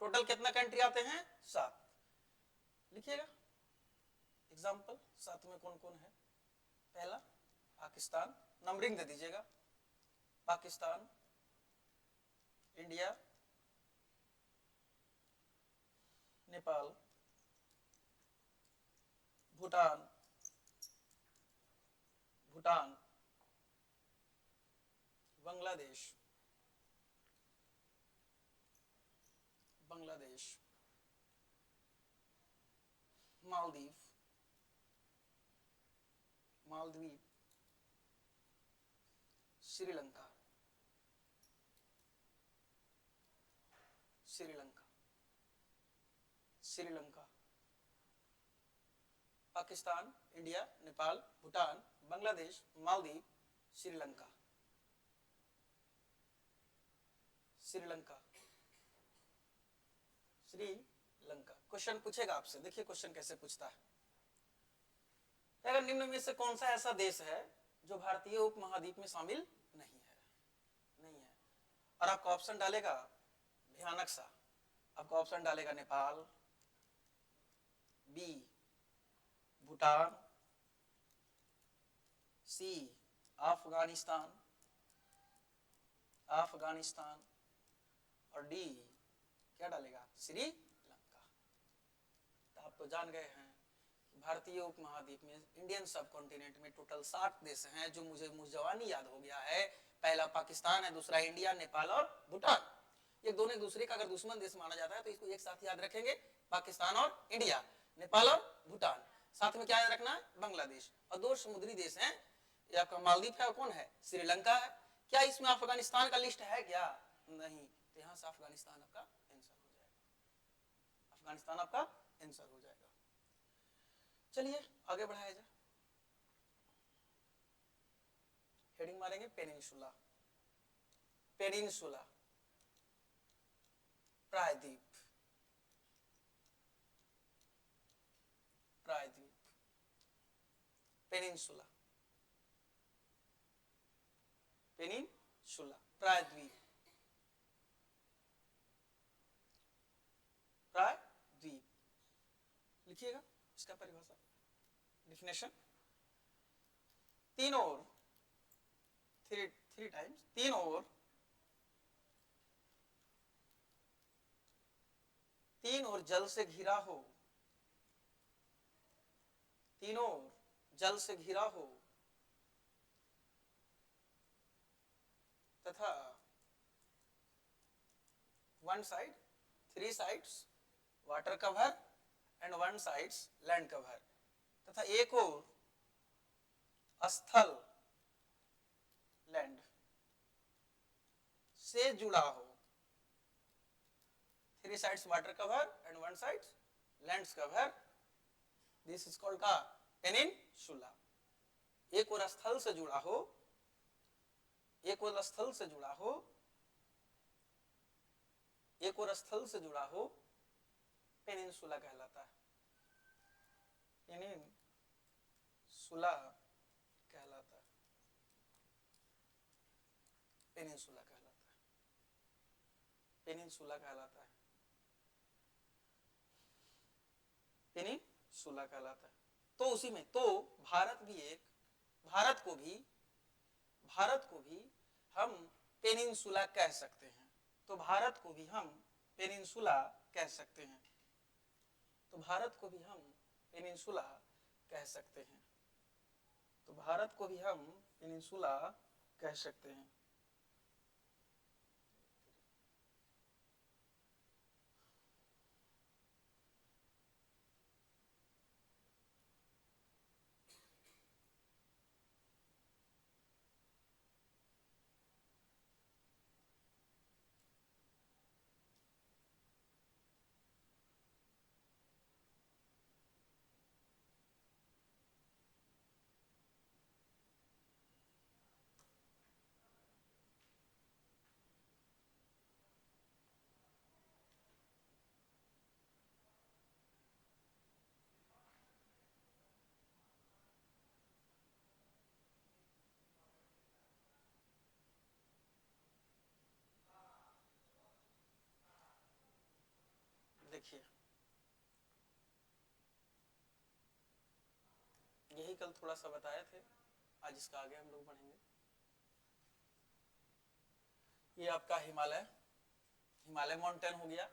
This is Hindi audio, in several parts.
टोटल कितना कंट्री आते हैं? 7। लिखिएगा एग्जाम्पल 7 में कौन कौन है। पहला पाकिस्तान, नंबरिंग दे दीजिएगा, Pakistan, India, Nepal, Bhutan, Bangladesh, Maldives, Sri Lanka, Pakistan, India, Nepal, Bhutan, Bangladesh, Maldives, Sri Lanka. Question पूछेगा आपसे, देखिए क्वेश्चन कैसे पूछता है। अगर निम्न में से कौन सा ऐसा देश है जो भारतीय उपमहाद्वीप में शामिल नहीं है, और आपका ऑप्शन डालेगा भयानक सा, आपका ऑप्शन डालेगा नेपाल, बी भूटान, सी अफगानिस्तान, और डी क्या डालेगा? श्रीलंका। तो आप तो जान गए हैं भारतीय उपमहाद्वीप में, इंडियन सब कॉन्टिनेंट में टोटल 7 देश हैं, जो मुझे मुझजवानी याद हो गया है। पहला पाकिस्तान है, दूसरा इंडिया, नेपाल और भूटान। ये दोनों एक दूसरे का अगर दुश्मन देश माना जाता है तो इसको एक साथ याद रखेंगे, पाकिस्तान और इंडिया, नेपाल और भूटान। साथ में क्या याद रखना है? बांग्लादेश। और 2 समुद्री देश हैं, ये आपका मालदीव है और कौन है? श्रीलंका है। क्या इसमें अफगानिस्तान का लिस्ट है क्या? नहीं, तो यहाँ से अफगानिस्तान आपका आंसर हो जाएगा, अफगानिस्तान आपका आंसर हो जाएगा। चलिए आगे बढ़ाया जाए, हेडिंग मारेंगे पेनिनसुला, प्रायद्वीप, पेनिनसुला, प्रायद्वीप, लिखिएगा इसका परिभाषा, डिफिनेशन। तीन ओर जल से घिरा हो, तीनों ओर जल से घिरा हो तथा one side, 3 sides water cover and 1 sides land cover, तथा एक और स्थल लैंड से जुड़ा हो, 3 sides water cover and 1 sides land cover, this is called का पेनिनसुला। एक और स्थल से जुड़ा हो, एक और स्थल से जुड़ा हो, एक और स्थल से जुड़ा हो, पेनिनसुला कहलाता है, पेनिनसुला कहलाता है, पेनिनसुला कहलाता है, पेनिनसुला कहलाता है, पेनिनसुला कहलाता है। तो उसी में तो भारत भी एक, भारत को भी हम पेनिनसुला कह सकते हैं, तो भारत को भी हम पेनिनसुला कह सकते हैं, तो भारत को भी हम पेनिनसुला कह सकते हैं, तो भारत को भी हम पेनिनसुला कह सकते हैं। देखिए यही कल थोड़ा सा बताए थे, आज इसका आगे हम लोग बढ़ेंगे। ये आपका हिमालय, हिमालय माउंटेन हो गया।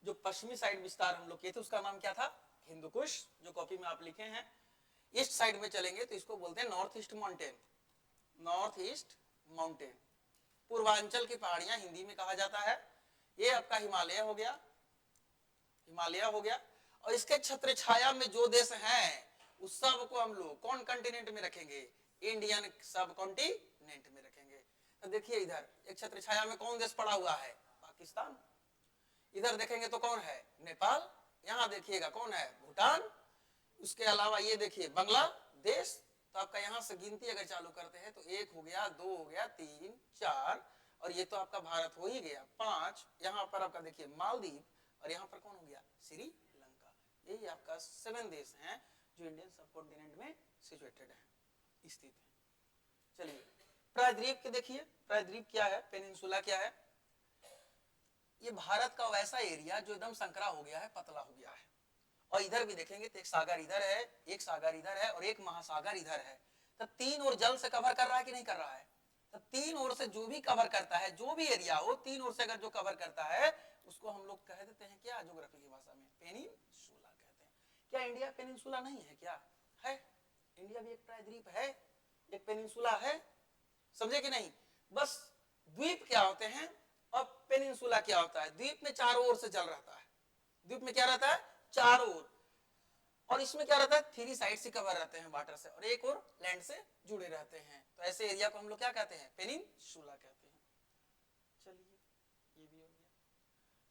जो पश्चिमी साइड विस्तार हम लोग किए थे उसका नाम क्या था? हिंदू कुश, जो कॉपी में आप लिखे हैं। ईस्ट साइड में चलेंगे तो इसको बोलते हैं north east mountain, north east mountain. Purvanchal की पहाड़ियां हिंदी में कहा जाता है। ये आपका हिमालय हो गया, हिमालय हो गया। और इसके छत्र छाया में जो देश हैं उस सब को हम लोग कौन कंटिनेंट में रखेंगे? इंडियन सब कॉन्टिनेंट में रखेंगे। तो देखिए इधर एक छत्र छाया में कौन देश पड़ा हुआ है? पाकिस्तान। इधर देखेंगे तो कौन है? नेपाल। यहाँ देखिएगा कौन है? भूटान। उसके अलावा ये देखिए बांग्लादेश। तो आपका यहाँ से गिनती अगर चालू करते हैं तो 1 हो गया, 2 हो गया, 3, 4 और ये तो आपका भारत हो ही गया 5। यहाँ पर आपका देखिए मालदीव और यहाँ पर कौन हो गया? श्रीलंका। यही आपका 7 देश हैं जो इंडियन सब कॉन्टिनेंट में सिचुएटेड है, स्थित है। चलिए प्रायद्वीप के देखिए, प्रायद्वीप क्या है? पेनिनसुला क्या है? ये भारत का वैसा एरिया जो एकदम संकरा हो गया है, पतला हो गया है। और इधर भी देखेंगे तो एक सागर इधर है, एक सागर इधर है और एक महासागर इधर है। तो 3 ओर जल से कवर कर रहा है कि नहीं कर रहा है? तो 3 ओर से जो भी कवर करता है, जो भी एरिया हो 3 ओर से अगर जो कवर करता है उसको हम लोग कह देते हैं क्या? ज्योग्राफी की भाषा में पेनिनसुला कहते हैं। क्या इंडिया पेनिनसुला नहीं है? क्या है? इंडिया भी एक प्रायद्वीप है, एक पेनिनसुला है। समझे कि नहीं? बस द्वीप क्या होते हैं और पेनिनसुला क्या होता है? द्वीप में चारों ओर से जल रहता है। द्वीप में क्या रहता है? चारों ओर। और इसमें क्या रहता है? 3 साइड से कवर रहते हैं वाटर से और एक और लैंड से जुड़े रहते हैं। तो ऐसे एरिया को हम लोग क्या कहते हैं? पेनिनसुला कहते हैं। चलिए ये भी हो गया।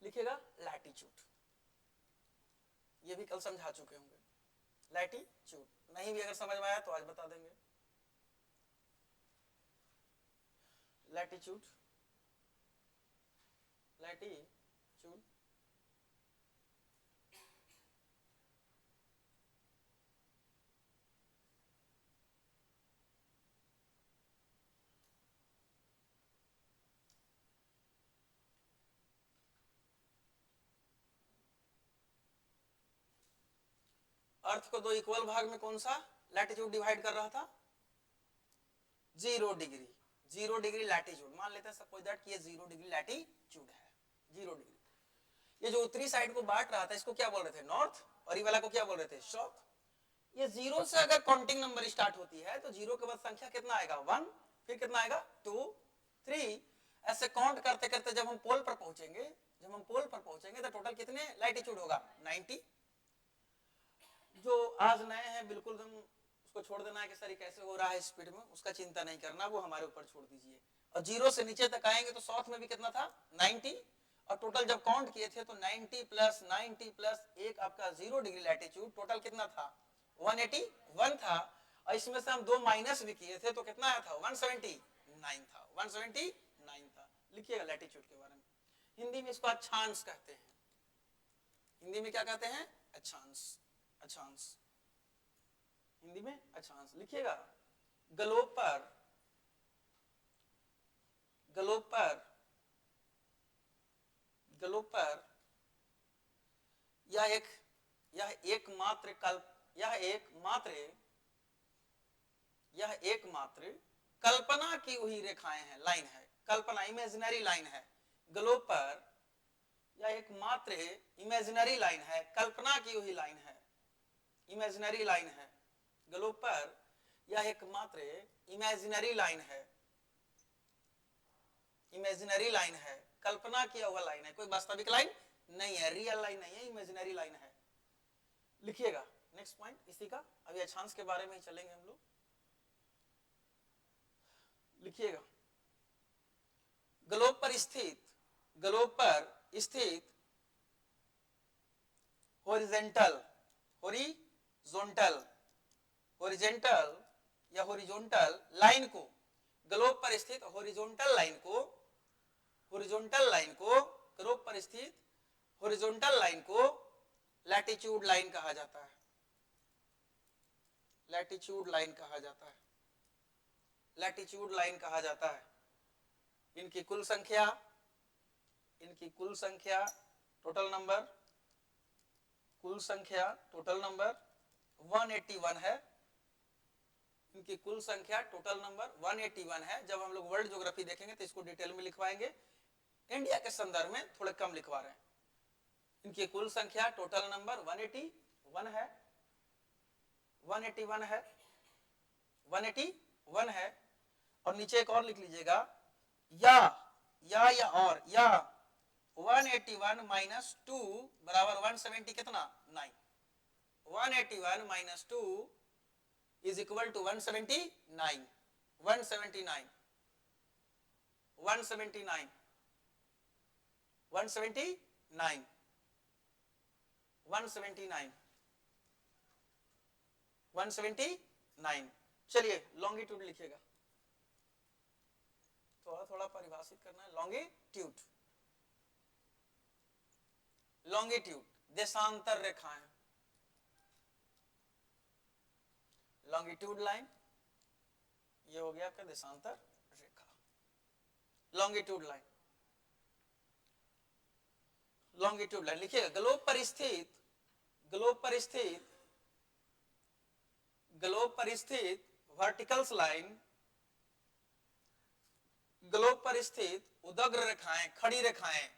लिखेगा लैटिट्यूड, ये भी कल समझा चुके होंगे। लैटिट्यूड नहीं भी अगर समझ में आया तो आज बता देंगे। लैटिट्यूड, लैटिट्यूड अर्थ को 2 इक्वल भाग में कौन सा लैटिट्यूड डिवाइड कर रहा था? 0 डिग्री। 0 डिग्री लैटिट्यूड मान लेते हैं सपोज दैट कि ये 0 डिग्री लैटिट्यूड है। 0 डिग्री। ये जो उत्तरी साइड को बांट रहा था इसको क्या बोल रहे थे? नॉर्थ। और ये वाला को क्या बोल रहे थे? साउथ। ये 0 से अगर काउंटिंग नंबर स्टार्ट होती है तो 0 के बाद संख्या कितना आएगा? 1। फिर कितना आएगा? 2, 3। ऐसे काउंट करते करते जब हम पोल पर पहुंचेंगे, जब हम पोल पर पहुंचेंगे तो टोटल कितने लैटिट्यूड होगा? 90। जो आज नए हैं बिल्कुल हम उसको छोड़ देना है कि सर ये कैसे हो रहा है स्पीड में, उसका चिंता नहीं करना, वो हमारे ऊपर छोड़ दीजिए। और 0 से नीचे तक आएंगे तो साउथ में भी कितना था? 90। और टोटल जब काउंट किए थे तो 90 प्लस 90 प्लस एक आपका 0 डिग्री लैटिट्यूड टोटल कितना था? 181 था। और इसमें से हम 2 माइनस भी किए थे तो कितना आया था? 179 था। 179 था। लिखिएगा लैटिट्यूड के बारे में। हिंदी में इसको अक्षांश कहते हैं। हिंदी में क्या कहते हैं? अक्षांश। अक्षांश हिंदी में अक्षांश। लिखिएगा ग्लोब पर, ग्लोब पर, ग्लोब पर यह एकमात्र कल्पना की हुई रेखाएं हैं, लाइन है। कल्पना इमेजिनरी लाइन है। ग्लोब पर यह एकमात्र इमेजिनरी लाइन है, कल्पना की हुई लाइन है, इमेजिनरी लाइन है। ग्लोब पर यह एकमात्र इमेजिनरी लाइन है, इमेजिनरी लाइन है, कल्पना किया हुआ लाइन है, कोई वास्तविक लाइन नहीं है, रियल लाइन नहीं है, इमेजिनरी लाइन है। लिखिएगा नेक्स्ट पॉइंट इसी का। अभी अक्षांश के बारे में ही चलेंगे हम लोग। लिखिएगा ग्लोब पर स्थित, ग्लोब पर स्थित हॉरिजॉन्टल, हॉरिजॉन्टल, हॉरिजॉन्टल या हॉरिजॉन्टल लाइन को, ग्लोब पर स्थित हॉरिजॉन्टल लाइन को, हॉरिजॉन्टल लाइन को, ग्लोब पर स्थित हॉरिजॉन्टल लाइन को लैटिट्यूड लाइन कहा जाता है। लैटिट्यूड लाइन कहा जाता है। लैटिट्यूड लाइन कहा जाता है। इनकी कुल संख्या, इनकी कुल संख्या टोटल नंबर, कुल संख्या, टोटल नंबर 181 है, इनकी कुल संख्या टोटल नंबर 181 है। जब हम लोग वर्ल्ड ज्योग्राफी देखेंगे तो इसको डिटेल में लिखवाएंगे, इंडिया के संदर्भ में थोड़े कम लिखवा रहे हैं। इनकी कुल संख्या टोटल नंबर 181 है, 181 है, 181 है। और नीचे एक और लिख लीजिएगा, या और या 181 माइनस 2 बराबर 170 कितना 9, 181 माइनस 2 इज इक्वल टू 179, 179, 179, 179, 179, 179। चलिए लॉन्गिट्यूड लिखिएगा, थोड़ा थोड़ा परिभाषित करना है। लॉन्गिट्यूड, लॉन्गिट्यूड देशांतर रेखाएं, लॉन्गिट्यूड लाइन, ये हो गया आपका देशांतर रेखा, लॉन्गिट्यूड लाइन। लॉन्गिट्यूड लाइन लिखिएगा, ग्लोब पर स्थित, ग्लोब पर स्थित, ग्लोब पर स्थित वर्टिकल्स लाइन, ग्लोब पर स्थित उदग्र रेखाएं, खड़ी रेखाएं,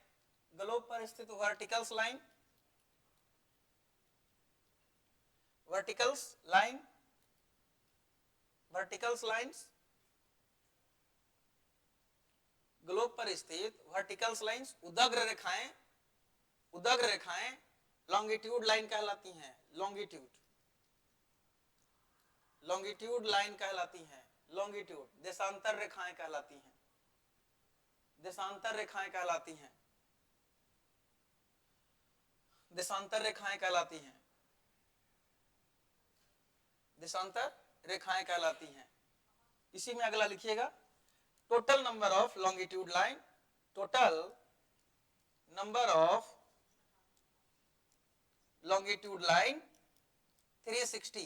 ग्लोब पर स्थित verticals line, verticals line, verticals lines, globe पर स्थित वर्टिकल्स लाइंस, उदग्र रेखाएं, उदग्र रेखाएं लॉन्गिट्यूड लाइन कहलाती हैं, लॉन्गिट्यूड, लॉन्गिट्यूड लाइन कहलाती हैं, लॉन्गिट्यूड देशांतर रेखाएं कहलाती हैं, देशांतर रेखाएं कहलाती हैं, देशांतर रेखाएं कहलाती हैं, देशांतर रेखाएं कहलाती हैं। इसी में अगला लिखिएगा, total number of longitude line, total number of longitude line 360,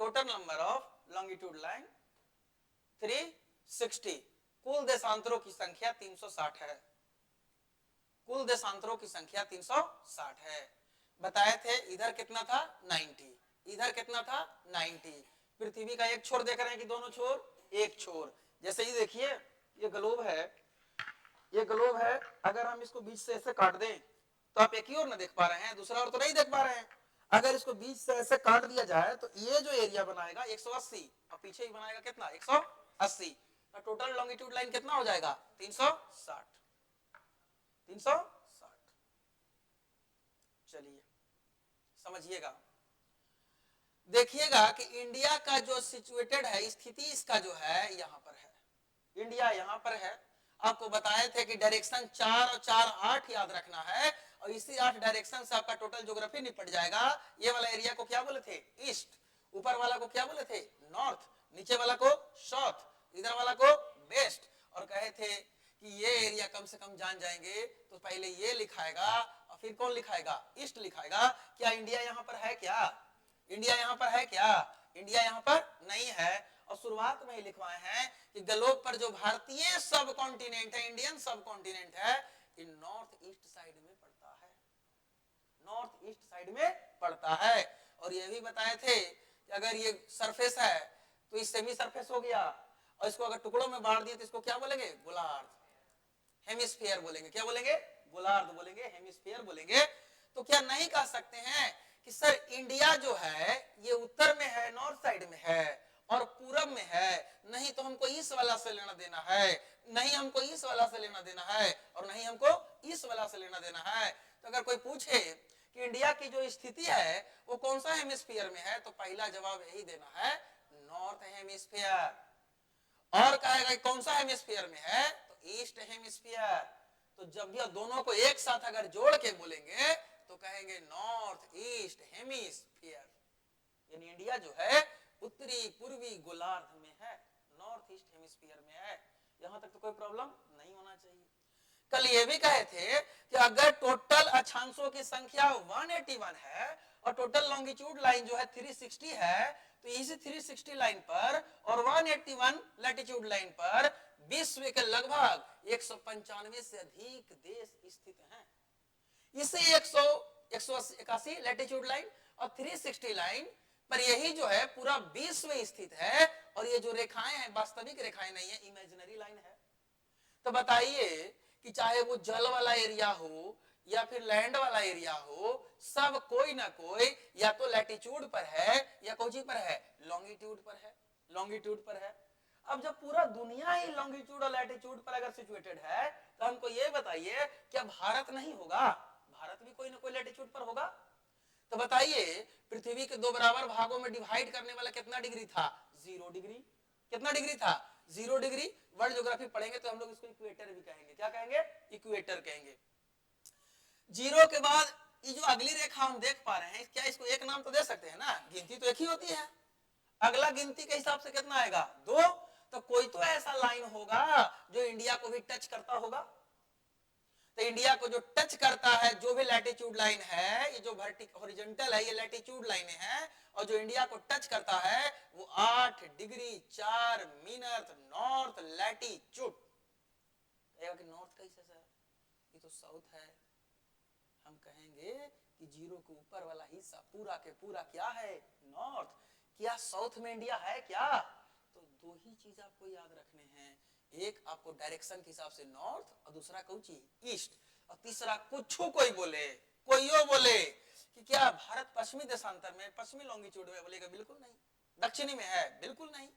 total number of longitude line 360। कुल देशांतरों की संख्या 360 है, कुल देशांतरों की संख्या 360 है। बताए थे इधर कितना था 90, इधर कितना था 90। पृथ्वी का एक छोर देख रहे हैं कि दोनों छोर, एक छोर। जैसे ही देखिए ये ग्लोब है, ये ग्लोब है, अगर हम इसको बीच से ऐसे काट दें तो आप एक ही ओर ना देख पा रहे हैं, दूसरा ओर तो नहीं देख पा रहे हैं। अगर इसको बीच से ऐसे काट दिया जाए तो ये जो एरिया बनाएगा 180 और पीछे ही बनाएगा कितना 180, तो टोटल लॉन्गिट्यूड लाइन कितना हो जाएगा 360, 360। चलिए समझिएगा, देखिएगा कि इंडिया का जो सिचुएटेड है, स्थिति इसका जो है यहां पर है, इंडिया यहां पर है। आपको बताए थे कि डायरेक्शन 4 और 4 8 याद रखना है, और इसी 8 डायरेक्शन से आपका टोटल ज्योग्राफी निपट जाएगा। ये वाला एरिया को क्या बोले थे ईस्ट, ऊपर वाला को क्या बोले थे नॉर्थ, नीचे वाला को साउथ, इधर वाला को वेस्ट। और कहे थे कि ये एरिया कम से कम जान जाएंगे तो पहले ये लिखाएगा और फिर कौन लिखाएगा ईस्ट लिखाएगा। क्या इंडिया यहाँ पर है, क्या इंडिया यहाँ पर है, क्या इंडिया यहाँ पर नहीं है। और शुरुआत में ही लिखवाए हैं कि ग्लोब पर जो भारतीय सब कॉन्टिनेंट है, इंडियन सब कॉन्टिनेंट है, ये नॉर्थ ईस्ट साइड में पड़ता है, नॉर्थ ईस्ट साइड में पड़ता है। और ये भी बताए थे कि अगर ये सरफेस है तो ये सेमी सरफेस हो गया, और इसको अगर टुकड़ों में बांट दिए तो इसको क्या बोलेंगे गोलार्ध, हेमिस्फीयर बोलेंगे। क्या बोलेंगे गोलार्ध बोलेंगे, हेमिस्फीयर बोलेंगे। तो क्या नहीं कह सकते हैं कि सर इंडिया जो है ये उत्तर में है, नॉर्थ साइड में है और पूरब में है, नहीं तो हमको इस वाला से लेना देना है, नहीं हमको इस वाला से लेना देना है, और नहीं हमको इस वाला से लेना देना है। तो अगर कोई पूछे कि इंडिया की जो स्थिति है वो कौन सा हेमिस्फीयर में है, तो पहला जवाब यही देना है नॉर्थ हेमिस्फीयर। और कहेगा कौन सा हेमिस्फीयर में है, तो ईस्ट हेमिस्फीयर। तो जब भी दोनों को एक साथ अगर जोड़ के बोलेंगे तो कहेंगे नॉर्थ ईस्ट हेमिस्फीयर। यानी इंडिया जो है उत्तरी पूर्वी गोलार्ध में है, नॉर्थ ईस्ट हेमिस्फीयर में है। यहां तक तो कोई प्रॉब्लम नहीं होना चाहिए। कल ये भी कहे थे कि अगर टोटल अक्षांशों की संख्या 181 है और टोटल लॉन्गिट्यूड लाइन जो है 360 है, तो इसी 360 लाइन पर और 181 लैटिट्यूड लाइन पर विश्व के लगभग 195 से अधिक देश स्थित हैं। इसे 100 181 लैटिट्यूड लाइन और 360 लाइन पर यही जो है पूरा विश्व स्थित है, और ये जो रेखाएं हैं वास्तविक रेखाएं नहीं है, इमेजिनरी लाइन है। तो बताइए कि चाहे वो जल वाला एरिया हो या फिर लैंड वाला एरिया हो, सब कोई ना कोई या तो लैटिट्यूड पर है या कोई पर है, लॉन्गिट्यूड पर है, लॉन्गिट्यूड पर है। अब जब पूरा दुनिया ही लॉन्गिट्यूड और लैटिट्यूड पर अगर सिचुएटेड है, तो हमको ये बताइए क्या भारत नहीं होगा? भारत भी कोई ना कोई लैटिट्यूड पर होगा। तो बताइए पृथ्वी के 2 बराबर भागों में डिवाइड करने वाला कितना डिग्री था? 0 डिग्री। कितना डिग्री था? 0 डिग्री। वर्ल्ड ज्योग्राफी पढ़ेंगे तो हम लोग इसको इक्वेटर भी कहेंगे। क्या कहेंगे? इक्वेटर कहेंगे। 0 के बाद ये जो अगली रेखा हम देख पा रहे हैं, क्या इसको एक नाम तो दे सकते हैं ना? गिनती तो एक ही होती है। अगला गिनती के हिसाब से कितना आएगा? 2। तो कोई तो ऐसा लाइन होगा जो इंडिया को भी टच करता होगा। तो इंडिया को जो टच करता है, जो भी लैटिट्यूड लाइन है, ये जो हॉरिजॉन्टल है, ये लैटिट्यूड लाइन है, और जो इंडिया को टच करता है वो 8 डिग्री 4 मिनट नॉर्थ लैटिट्यूड। कि नॉर्थ कैसे सर? ये तो साउथ है। हम कहेंगे कि 0 के ऊपर वाला हिस्सा पूरा के पूरा क्या है? नॉर्थ। क्या साउथ में इंडिया है क्या? तो दो ही चीज आपको याद रखने हैं, एक आपको डायरेक्शन के हिसाब से नॉर्थ, और दूसरा कौची? ईस्ट। और तीसरा कुछ कोई बोले, कोईयो बोले कि क्या भारत पश्चिमी देशांतर में, पश्चिमी लॉन्गिट्यूड में, बोलेगा बिल्कुल नहीं। दक्षिणी में है? बिल्कुल नहीं।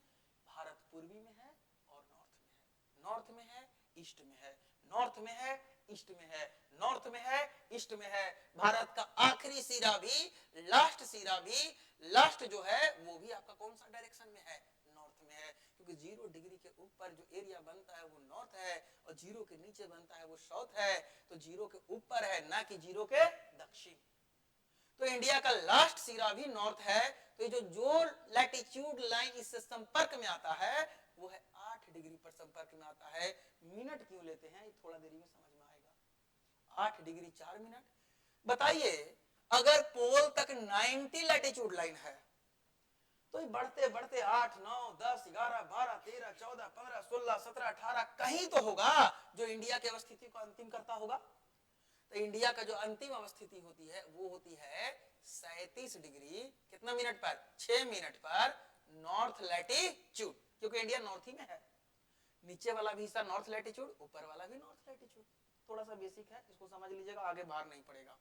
भारत पूर्वी में है और नॉर्थ में है। नॉर्थ में है, ईस्ट में है, नॉर्थ में है, ईस्ट में है, नॉर्थ में है, ईस्ट में है। भारत का आखिरी सिरा भी, लास्ट सिरा भी, लास्ट जो है वो भी आपका कौन सा डायरेक्शन में है? नॉर्थ में है। क्योंकि 0 डिग्री के ऊपर जो एरिया बनता है वो नॉर्थ है, और 0 के नीचे बनता है वो साउथ है। तो 0 के ऊपर है, ना कि 0 के दक्षिण। तो इंडिया का लास्ट सिरा भी नॉर्थ है। तो ये जो लैटिट्यूड लाइन इससे संपर्क में आता है वो है 8 डिग्री पर संपर्क में आता है। मिनट क्यों लेते हैं, ये थोड़ा देरी में समझ में आएगा। 8 डिग्री 4 मिनट। बताइए अगर पोल तक 90 लैटिट्यूड लाइन है, तो बढ़ते बढ़ते 8 9 10 11 12 13 14 15 16 17 18 कहीं तो होगा जो इंडिया की अवस्थिति को अंतिम करता होगा। तो इंडिया का जो अंतिम अवस्थिति होती है वो होती है 37 डिग्री कितना मिनट पर? 6 मिनट पर नॉर्थ लैटिट्यूड, क्योंकि इंडिया नॉर्थ ही में है। नीचे वाला भी हिस्सा नॉर्थ लैटिट्यूड, ऊपर वाला भी नॉर्थ लैटिट्यूड। थोड़ा सा बेसिक है, इसको समझ लीजिएगा, आगे बाहर नहीं पड़ेगा।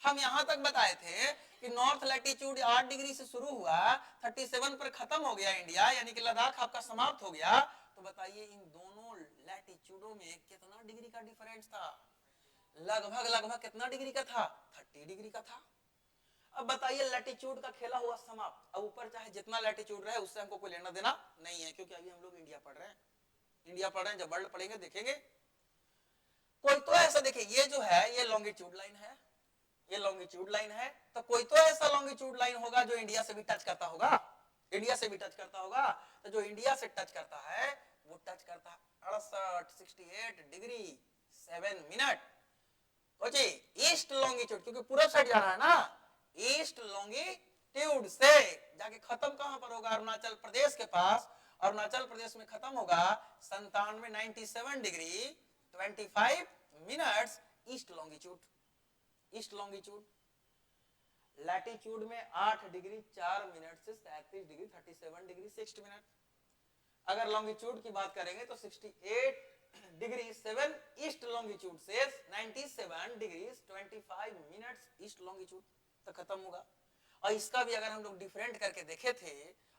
हम यहां तक बताए थे कि नॉर्थ लैटिट्यूड 8 डिग्री से शुरू हुआ, 37 पर खत्म हो गया इंडिया, यानी कि लद्दाख आपका समाप्त हो गया। तो बताइए इन दोनों लैटिट्यूडों में कितना डिग्री का डिफरेंस था? लगभग लगभग कितना डिग्री का था? 30 डिग्री का था। अब बताइए लैटिट्यूड का खेला हुआ समाप्त। अब ऊपर चाहे जितना लैटिट्यूड रहे उससे हमको कोई लेना देना नहीं है, क्योंकि अभी हम लोग इंडिया पढ़ रहे हैं। इंडिया पढ़ रहे हैं, जब वर्ल्ड पढ़ेंगे देखेंगे। कोई तो ऐसा, देखिए ये जो है ये लॉन्गिट्यूड लाइन है, ये लॉन्गिट्यूड लाइन है। तो कोई तो ऐसा लॉन्गिट्यूड लाइन होगा जो इंडिया से भी टच करता होगा, इंडिया से भी टच करता होगा। तो जो इंडिया से टच करता है वो टच करता है 68 डिग्री 7 मिनट। ईस्ट लॉन्गिट्यूड, क्योंकि पूरब साइड जाना है ना, ईस्ट लॉन्गिट्यूड से जाके खत्म कहां पर होगा? अरुणाचल प्रदेश के पास। अरुणाचल प्रदेश में खत्म होगा 97 degree 25 minutes east longitude. East longitude latitude में 8 डिग्री 4 मिनट से 37 डिग्री 37 डिग्री 6 मिनट। अगर लॉन्गिट्यूड की बात करेंगे तो 68 डिग्री 7 ईस्ट लॉन्गिट्यूड से 97 डिग्री 25 मिनट्स ईस्ट लॉन्गिट्यूड तक खत्म होगा। और इसका भी अगर हम लोग डिफरेंट करके देखे थे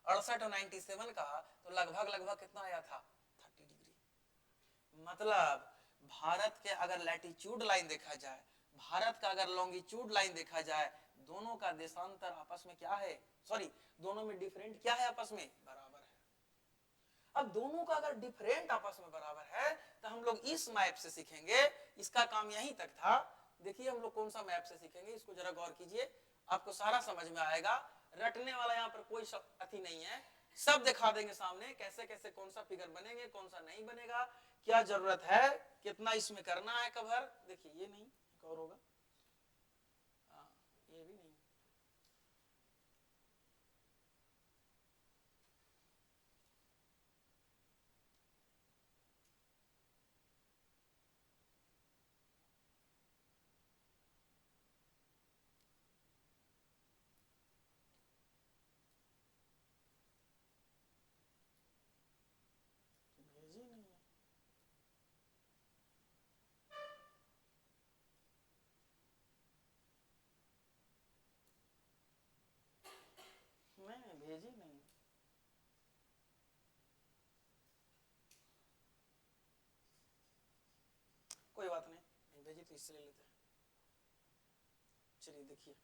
68 और 97 का, तो लगभग लगभग कितना आया था? 30 डिग्री। मतलब भारत के अगर लैटिट्यूड लाइन देखा जाए, भारत का अगर लॉन्गिट्यूड लाइन देखा जाए, दोनों का देशांतर आपस में क्या है? सॉरी, दोनों में डिफरेंट क्या है? आपस में बराबर है। अब दोनों का अगर डिफरेंट आपस में बराबर है तो हम लोग इस मैप से सीखेंगे। इसका काम यहीं तक था। देखिए हम लोग कौन सा मैप से सीखेंगे, इसको जरा गौर कीजिए, आपको सारा समझ में आएगा। रटने वाला यहाँ पर कोई अति नहीं है, सब दिखा देंगे सामने, कैसे कैसे कौन सा फिगर बनेंगे, कौन सा नहीं बनेगा, क्या जरूरत है, कितना इसमें करना है कवर। देखिए ये नहीं, एक और होगा, ये भी नहीं। भेजी नहीं, कोई बात नहीं भेजी तो इससे ले लेते हैं। चलिए देखिए,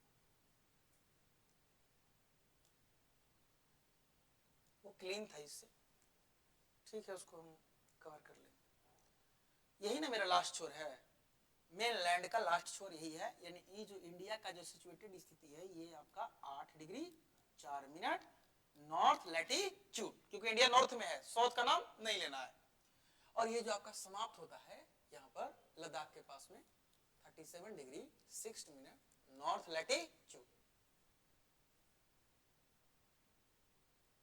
वो क्लीन था इससे, ठीक है, उसको हम कवर कर लेंगे। यही ना मेरा लास्ट छोर है, मेन लैंड का लास्ट छोर यही है, यानी ये जो इंडिया का जो सिचुएटेड स्थिति है ये आपका 8 डिग्री 4 मिनट नॉर्थ लैटिट्यूड, क्योंकि इंडिया नॉर्थ में है, साउथ का नाम नहीं लेना है। और ये जो आपका समाप्त होता है यहाँ पर लद्दाख के पास में 37 degree 6 minute north latitude,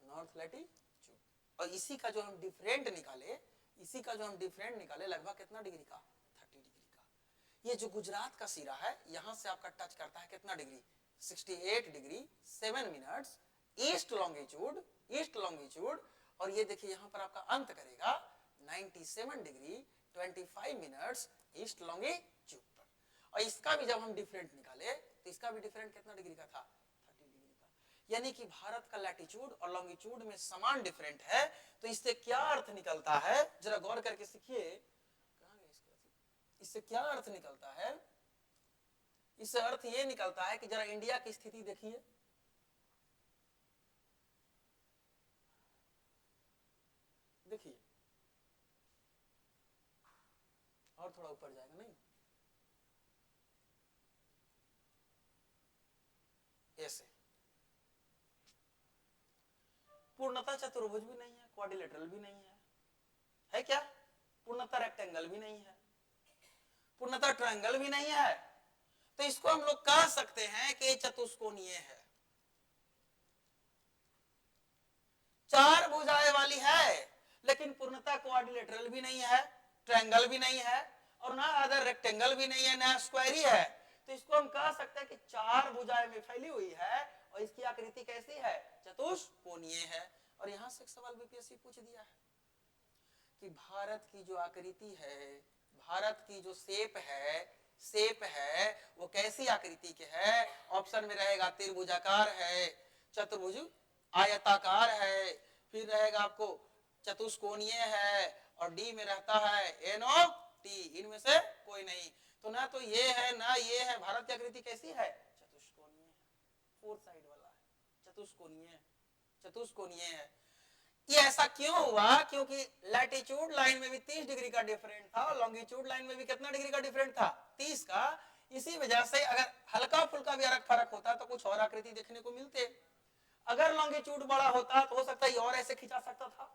north latitude. और इसी का जो हम डिफरेंट निकाले, इसी का जो हम डिफरेंट निकाले लगभग कितना डिग्री का, 30 डिग्री का। ये जो गुजरात का सिरा है यहां से आपका टच करता है कितना degree, 68 degree 7 minutes east longitude, east longitude. और ये देखिए यहां पर आपका अंत करेगा 97 डिग्री 25 मिनट्स ईस्ट लॉन्गिट्यूड पर। और इसका भी जब हम डिफरेंट निकाले तो इसका भी डिफरेंट कितना डिग्री का था, 30 डिग्री का। यानी कि भारत का लैटिट्यूड और लॉन्गिट्यूड में समान डिफरेंट है। तो इससे क्या अर्थ निकलता है, जरा गौर करके सीखिए, इससे क्या अर्थ निकलता है, इससे अर्थ ये निकलता है कि जरा इंडिया की स्थिति देखिए, देखिए और थोड़ा ऊपर जाएगा, नहीं ऐसे, पूर्णतः चतुर्भुज भी नहीं है, क्वाड्रिलेटरल भी नहीं है क्या, पूर्णतः रेक्टेंगल भी नहीं है, पूर्णतः ट्रायंगल भी नहीं है। तो इसको हम लोग कह सकते हैं कि चतुष्कोणीय है, चार भुजाएं वाली है, लेकिन पूर्णतः क्वाड्रिलेटरल भी नहीं है, ट्रायंगल भी नहीं है, और ना अदर रेक्टेंगल भी नहीं है, ना स्क्वायर ही है। तो इसको हम कह सकते हैं कि चार भुजाएं में फैली हुई है और इसकी आकृति कैसी है, चतुष्कोणीय है। और यहां से एक सवाल बीपीएससी पूछ दिया है कि भारत की जो आकृति है, भारत की जो शेप है वो कैसी आकृति के है। ऑप्शन में रहेगा त्रिभुजाकार है, चतुर्भुज आयताकार है, फिर रहेगा आपको चतुष्कोणीय है, और डी में रहता है एनओटी, इनमें से कोई नहीं। तो ना तो ये है ना ये है, भारत की आकृति कैसी है, चतुष्कोणीय है, फोर साइड वाला है, चतुष्कोणीय, चतुष्कोणीय है। ये ऐसा क्यों हुआ, क्योंकि लैटिट्यूड लाइन में भी 30 डिग्री का डिफरेंट था, लॉन्गिट्यूड लाइन में भी कितना डिग्री का डिफरेंट था, 30 का। इसी वजह से अगर हल्का फुल्का भी फर्क होता तो कुछ और आकृति देखने को मिलते। अगर लॉन्गिट्यूड बड़ा होता तो हो सकता है और ऐसे खिंचा सकता था,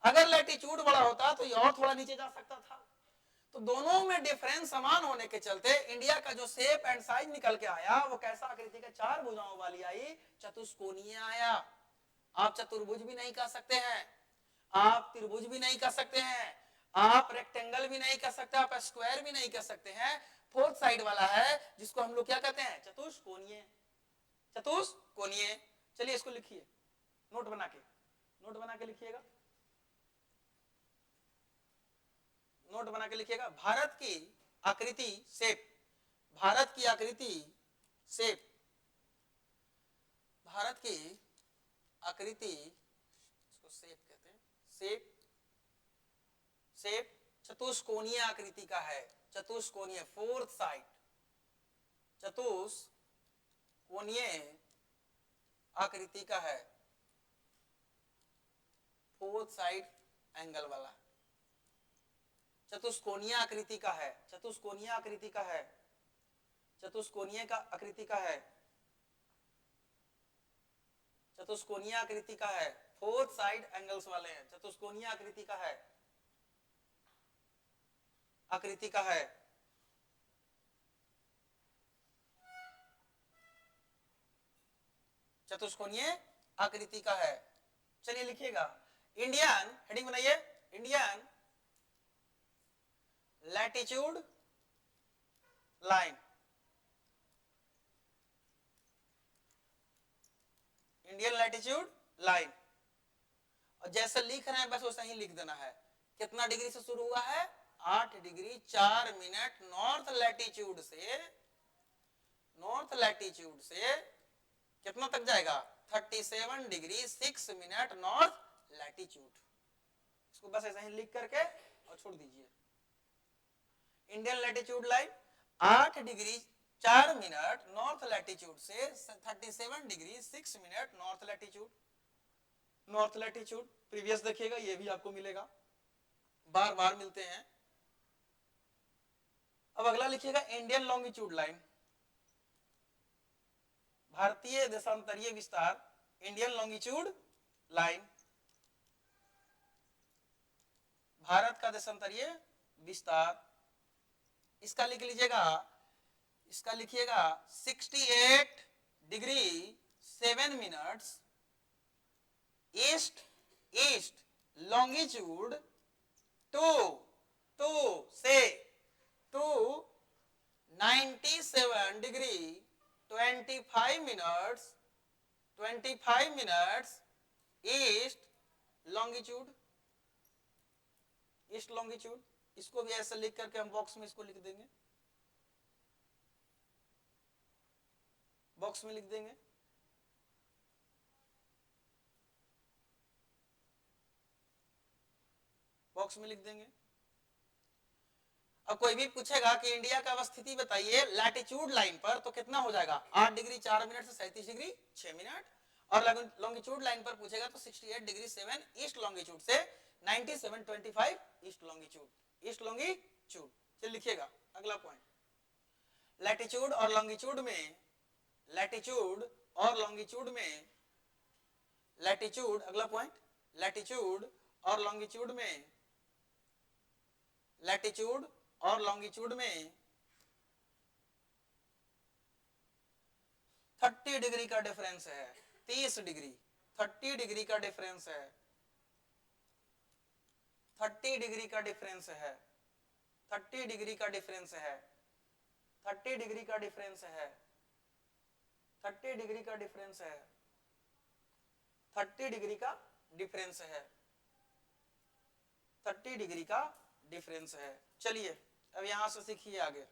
अगर लैटिट्यूड बड़ा होता तो ये और थोड़ा नीचे जा सकता था। तो दोनों में डिफरेंस समान होने के चलते इंडिया का जो शेप एंड साइज निकल के आया वो कैसा आकृति का, चार भुजाओं वाली आई, चतुष्कोणीय आया। आप चतुर्भुज भी नहीं कह सकते हैं, आप त्रिभुज भी नहीं कह सकते हैं, आप रेक्टेंगल भी नहीं कह सकते, आप स्क्वायर भी नहीं कह सकते हैं, फोर्थ साइड वाला है जिसको हम लोग क्या कहते हैं, चतुष्कोणीय, चतुष्कोणीय। चलिए इसको लिखिए, नोट बना के लिखिएगा, नोट बना के लिखिएगा। भारत की आकृति शेप, भारत की आकृति शेप, भारत की आकृति, इसको शेप कहते हैं, शेप, शेप चतुष्कोणीय आकृति का है, चतुष्कोणीय, फोर्थ साइड, चतुष्कोणीय आकृति का है, फोर्थ साइड एंगल वाला, चतुष्कोणीय आकृति का है, चतुष्कोणीय आकृति का है, चतुष्कोणीय का आकृति का है, चतुष्कोणीय आकृति का है, फोर्थ साइड एंगल्स वाले हैं, चतुष्कोणीय आकृति का है, आकृति का है। चतुष्कोणीय आकृति का है। चलिए लिखिएगा, इंडियन, हेडिंग बनाइए, Indian latitude line, Indian latitude line. और जैसे लिख रहे हैं बस वैसा ही लिख देना है। कितना डिग्री से शुरू हुआ है, 8 डिग्री 4 मिनट नॉर्थ लैटिट्यूड से, नॉर्थ लैटिट्यूड से कितना तक जाएगा, 37 डिग्री 6 मिनट नॉर्थ लैटिट्यूड। इसको बस ऐसे ही लिख करके और छोड़ दीजिए। Indian latitude line 8 degree 4 minute north latitude से 37 degree 6 minute north latitude. North latitude previous देखिएगा, ये भी आपको मिलेगा, बार बार मिलते हैं। अब अगला लिखिएगा इंडियन लॉन्गिट्यूड लाइन, भारतीय देशांतरीय विस्तार, इंडियन लॉन्गिट्यूड लाइन, भारत का देशांतरीय विस्तार। इसका लिख लीजिएगा, इसका लिखिएगा 68 degree 7 minutes east east longitude to से 97 degree 25 minutes east longitude, east longitude. इसको भी ऐसे लिख करके हम बॉक्स में इसको लिख देंगे, बॉक्स में लिख देंगे। बॉक्स में लिख देंगे। अब कोई भी पूछेगा कि इंडिया का अवस्थिति बताइए लैटिट्यूड लाइन पर, तो कितना हो जाएगा 8 डिग्री 4 मिनट से 37 डिग्री 6 मिनट। और लॉन्गिट्यूड लाइन पर पूछेगा तो 68 डिग्री 7 ईस्ट लॉन्गिट्यूड से 97.25 ईस्ट लॉन्गिट्यूड, ईस्ट लॉन्गिट्यूड। चलिए लिखिएगा अगला पॉइंट। लैटिट्यूड और लॉन्गिट्यूड में, लैटिट्यूड और लॉन्गिट्यूड में, लैटिट्यूड अगला पॉइंट, लैटिट्यूड और लॉन्गिट्यूड में, लैटिट्यूड और लॉन्गिट्यूड में 30 डिग्री का डिफरेंस है, 30 डिग्री, 30 डिग्री का डिफरेंस है, 30 डिग्री का डिफरेंस है, 30 डिग्री का डिफरेंस है, 30 डिग्री का डिफरेंस है, 30 डिग्री का डिफरेंस है, 30 डिग्री का डिफरेंस है, 30 डिग्री का डिफरेंस है। चलिए अब यहां से सीखिए आगे।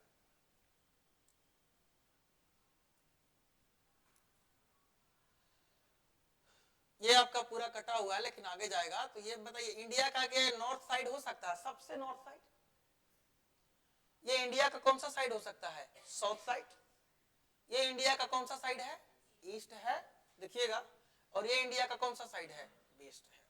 ये आपका पूरा कटा हुआ है लेकिन आगे जाएगा। तो ये बताइए इंडिया का क्या नॉर्थ साइड हो सकता है, सबसे नॉर्थ साइड? ये इंडिया का कौन सा साइड हो सकता है? South side. ये इंडिया का कौन सा साइड है? ईस्ट है, देखिएगा। और ये इंडिया का कौन सा साइड है? वेस्ट है।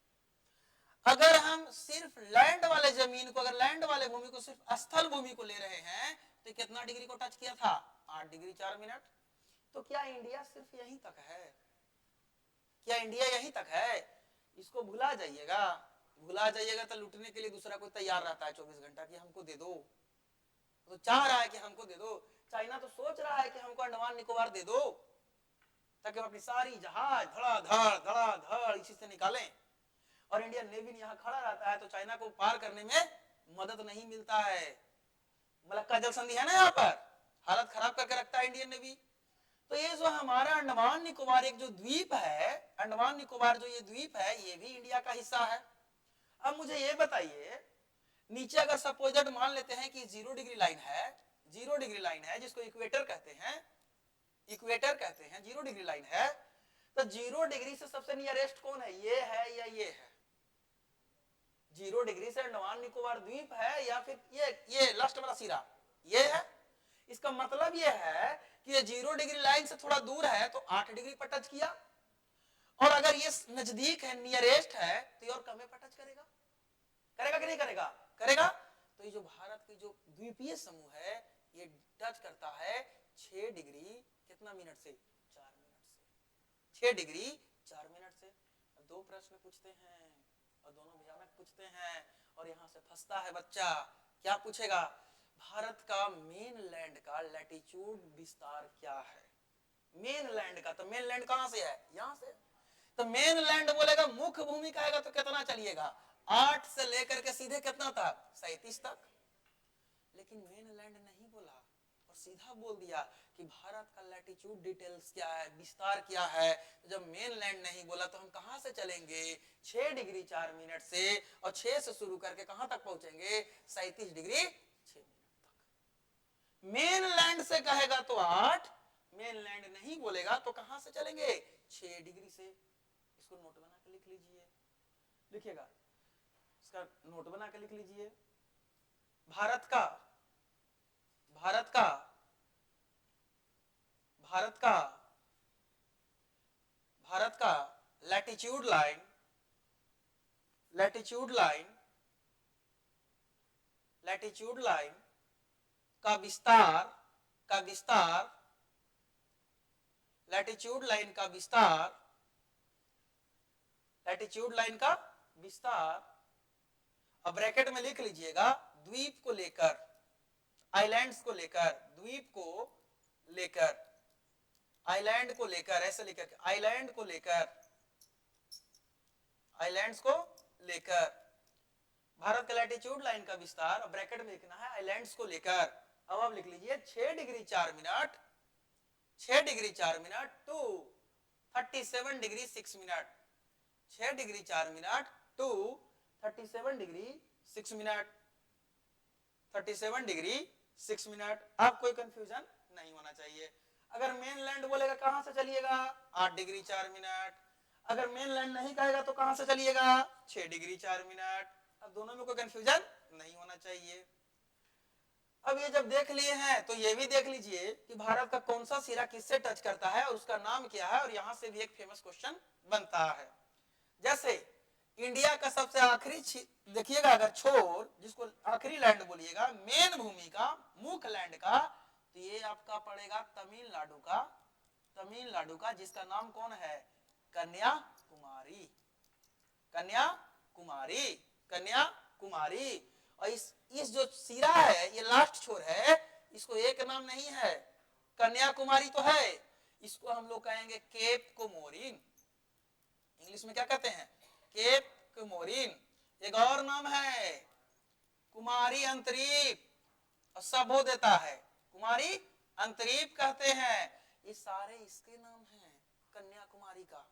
अगर हम सिर्फ लैंड वाले जमीन को, अगर लैंड वाले भूमि को, सिर्फ स्थल भूमि को ले रहे हैं तो कितना डिग्री को टच किया था? 8 डिग्री 4 मिनट। तो क्या इंडिया सिर्फ यहीं तक है? क्या इंडिया यहीं तक है? इसको भुला जाइएगा, भुला जाइएगा। तो लूटने के लिए दूसरा कोई तैयार रहता है 24 घंटा कि हमको दे दो, तो चाह रहा है कि हमको दे दो। चाइना तो सोच रहा है कि हमको अंडमान निकोबार दे दो ताकि हम अपनी सारी जहाज धड़ाधड़ इसी से निकालें। और इंडियन नेवी यहाँ खड़ा रहता है तो चाइना को पार करने में मदद नहीं मिलता है। मलक्का जल संधि है ना, यहाँ पर हालत खराब करके रखता है इंडियन नेवी। तो ये जो हमारा अंडमान निकोबार एक जो द्वीप है, अंडमान निकोबार जो ये द्वीप है, ये भी इंडिया का हिस्सा है। अब मुझे ये बताइए, नीचे अगर सपोजेड मान लेते हैं कि 0 डिग्री लाइन है, 0 डिग्री लाइन है जिसको इक्वेटर कहते हैं, इक्वेटर कहते हैं, 0 डिग्री लाइन है। तो 0 डिग्री से सबसे नियरेस्ट कौन है? ये है या ये है? 0 डिग्री से अंडमान निकोबार द्वीप है या फिर ये लास्ट वाला सिरा ये है? इसका मतलब ये है कि ये 0 डिग्री लाइन से थोड़ा दूर है तो 8 डिग्री पर टच किया, और अगर ये नजदीक है, नियरेस्ट है, तो ये और कम पर टच करेगा। करेगा कि नहीं करेगा? करेगा। तो ये जो भारत की जो द्वीपीय समूह है ये टच करता है 6 डिग्री कितना मिनट से? 4 मिनट से। 6 डिग्री 4 मिनट से। दो प्रश्न पूछते हैं और दोनों भयानक पूछते हैं, और यहां से फंसता है बच्चा। क्या पूछेगा? भारत का मेन लैंड का लैटिट्यूड विस्तार क्या है? मेन लैंड का, तो मेन लैंड कहां से है? यहां से। तो मेन लैंड बोलेगा, मुख्य भूमि कहेगा तो कितना चलिएगा? 8 से लेकर के सीधे कितना तक? 37 तक। लेकिन मेन लैंड नहीं बोला और सीधा बोल दिया कि भारत का लैटिट्यूड डिटेल्स क्या है, विस्तार क्या है। तो जब मेन लैंड नहीं बोला तो हम कहां से चलेंगे? 6 डिग्री 4 मिनट से, और 6 से शुरू करके कहां तक पहुंचेंगे? 37 डिग्री 6 मिनट तक। मेन लैंड से कहेगा तो 8, मेन लैंड नहीं बोलेगा तो कहां से चलेंगे? 6 डिग्री से। इसको नोट बना के लिख लीजिए, लिखिएगा, इसका नोट बना के लिख लीजिए। भारत का भारत का भारत का भारत का latitude line latitude line latitude line का विस्तार लैटिट्यूड लाइन का विस्तार लैटिट्यूड लाइन का विस्तार, अब ब्रैकेट में लिख लीजिएगा, द्वीप को लेकर, आइलैंड्स को लेकर, द्वीप को लेकर, आइलैंड को लेकर, ऐसे लेकर, आइलैंड को लेकर, आइलैंड्स को लेकर भारत का लैटिट्यूड लाइन का विस्तार, ब्रैकेट में लिखना है आइलैंड्स को लेकर। अब आप लिख लीजिए 6 degree 4 minute 6 degree 4 minute to 37 degree 6 minute 6 degree 4 minute to 37 degree 6 minute 37 degree 6 minute. अब कोई कंफ्यूजन नहीं होना चाहिए। अगर मेनलैंड बोलेगा कहां से चलिएगा 8 डिग्री 4 मिनट, अगर मेनलैंड नहीं कहेगा तो कहां से चलिएगा 6 डिग्री 4 मिनट। अब दोनों में कोई कंफ्यूजन नहीं होना चाहिए। अब ये जब देख लिए हैं तो ये भी देख लीजिए कि भारत का कौन सा सिरा किससे टच करता है और उसका नाम क्या है, और यहां से भी एक फेमस क्वेश्चन बनता है। जैसे इंडिया का सबसे आखिरी देखिएगा, अगर छोर जिसको आखिरी लैंड बोलिएगा, मेन भूमि का, मुख्य लैंड का, तो ये आपका पड़ेगा तमिलनाडु का, जिसका नाम कौन है, कन्याकुमारी। कन्याकुमारी। और इस जो सिरा है, ये लास्ट छोर है, इसको एक नाम नहीं है, कन्याकुमारी तो है, इसको हम लोग कहेंगे केप कोमोरिन। इंग्लिश में क्या कहते हैं, केप कोमोरिन। एक और नाम है कुमारी अंतरीप, और सब हो देता है, कुमारी अंतरीप कहते हैं। ये सारे इसके नाम हैं कन्याकुमारी का।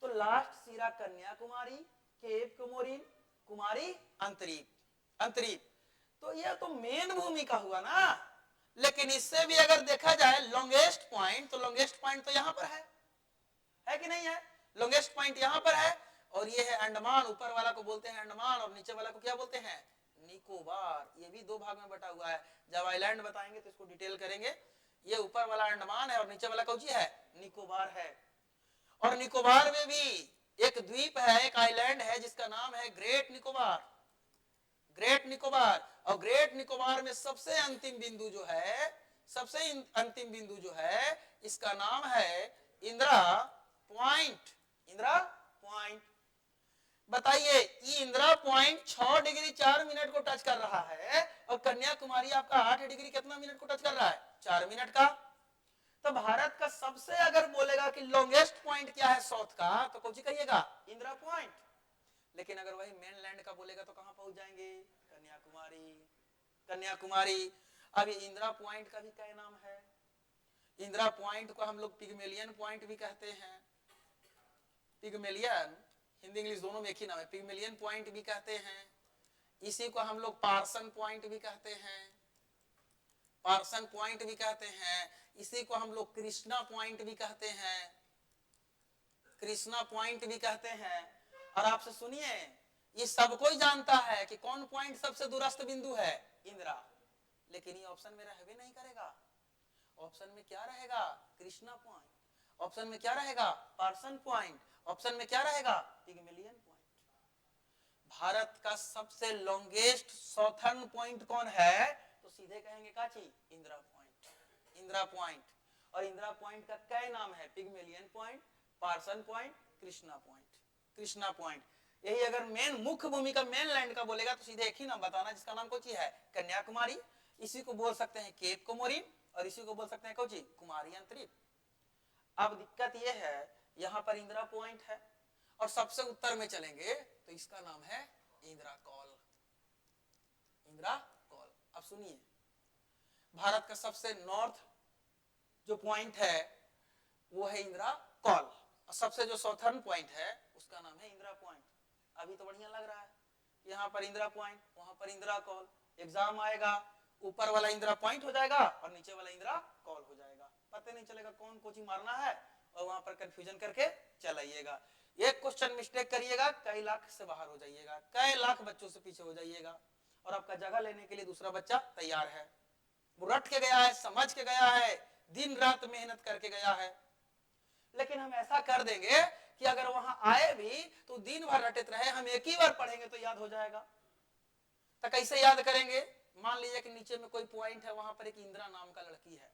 तो लास्ट सिरा कन्याकुमारी, केप कोमोरिन, कुमारी अंतरीप। तो यह तो मेन भूमि का हुआ ना। लेकिन इससे भी अगर देखा जाए लॉन्गेस्ट पॉइंट, तो लॉन्गेस्ट पॉइंट तो यहां पर है कि नहीं है, लॉन्गेस्ट पॉइंट यहां पर है। और ये है अंडमान, ऊपर वाला को बोलते हैं अंडमान और नीचे वाला को क्या बोलते हैं, निकोबार। ये भी 2 भाग में बटा हुआ है, जब आइलैंड बताएंगे तो इसको डिटेल करेंगे। ये ऊपर वाला अंडमान है और नीचे वाला कौन सी है, निकोबार है। और निकोबार में भी एक द्वीप है, एक आइलैंड है जिसका नाम है ग्रेट निकोबार। और ग्रेट निकोबार में सबसे अंतिम बिंदु जो है, इसका नाम है इंदिरा पॉइंट। बताइए, ये इंदिरा पॉइंट 6 डिग्री 4 मिनट को टच कर रहा है, और कन्याकुमारी आपका 8 डिग्री कितना मिनट को टच कर रहा है, 4 मिनट का। तो भारत का सबसे अगर बोलेगा कि लॉन्गेस्ट पॉइंट क्या है साउथ का, तो कौन सी कहिएगा, इंदिरा पॉइंट। लेकिन अगर वही मेनलैंड का बोलेगा तो कहां पहुंच जाएंगे, कन्याकुमारी। अब इंदिरा पॉइंट का भी क्या नाम है, इंदिरा पॉइंट को हम लोग पिगमेलियन पॉइंट भी कहते हैं। पिगमेलियन, हिंदी इंग्लिश दोनों में एक ही नाम है, पिगमेलियन पॉइंट भी कहते हैं। इसी को हम लोग पार्सन पॉइंट भी कहते हैं। इसी को हम लोग कृष्णा पॉइंट भी कहते हैं। और आपसे सुनिए, ये सब कोई जानता है कि कौन पॉइंट सबसे दूरस्थ बिंदु है, इंदिरा। लेकिन ये ऑप्शन में रहबे नहीं करेगा। ऑप्शन में क्या रहेगा, कृष्णा पॉइंट। ऑप्शन में क्या रहेगा, पार्सन पॉइंट। ऑप्शन में क्या रहेगा, पिगमेलियन पॉइंट। भारत का सबसे लॉन्गेस्ट साउथर्न पॉइंट कौन है, तो सीधे कहेंगे काची, इंदिरा पॉइंट। और इंदिरा पॉइंट का क्या नाम है, Pygmalion point, Parson point, Krishna point. यही अगर मेन मुख्य भूमि का मेन लैंड का बोलेगा तो सीधे एक ही नाम बताना, जिसका नाम कौन सी है, कन्याकुमारी। इसी को बोल सकते हैं केप कोमोरिन, और इसी को बोल सकते हैं कौन सी, कुमारी अंतरीप। अब दिक्कत यह है, यहां पर इंदिरा पॉइंट है, और सबसे उत्तर में चलेंगे तो इसका नाम है इंदिरा कॉल। अब सुनिए, भारत का सबसे नॉर्थ जो पॉइंट है वो है इंदिरा कॉल, और सबसे जो साउथर्न पॉइंट है उसका नाम है इंदिरा पॉइंट। अभी तो बढ़िया लग रहा है, यहाँ पर इंदिरा पॉइंट, वहां पर इंदिरा कॉल। एग्जाम आएगा, ऊपर वाला इंदिरा पॉइंट हो जाएगा और नीचे वाला इंदिरा कॉल हो जाएगा, पता नहीं चलेगा कौन कोची मारना है और वहां पर कंफ्यूजन करके चलाइएगा। एक क्वेश्चन मिस्टेक करिएगा, कई लाख से बाहर हो जाइएगा, कई लाख बच्चों से पीछे हो जाइएगा, और आपका जगह लेने के लिए दूसरा बच्चा तैयार है। वो रट के गया है, समझ के गया है, दिन रात मेहनत करके गया है। लेकिन हम ऐसा कर देंगे कि अगर वहां आए भी तो दिन भर रटते रहे, हम एक ही बार पढ़ेंगे तो याद हो जाएगा। तो कैसे याद करेंगे? मान लीजिए कि नीचे में कोई पॉइंट है, वहां पर एक इंदिरा नाम का लड़की है,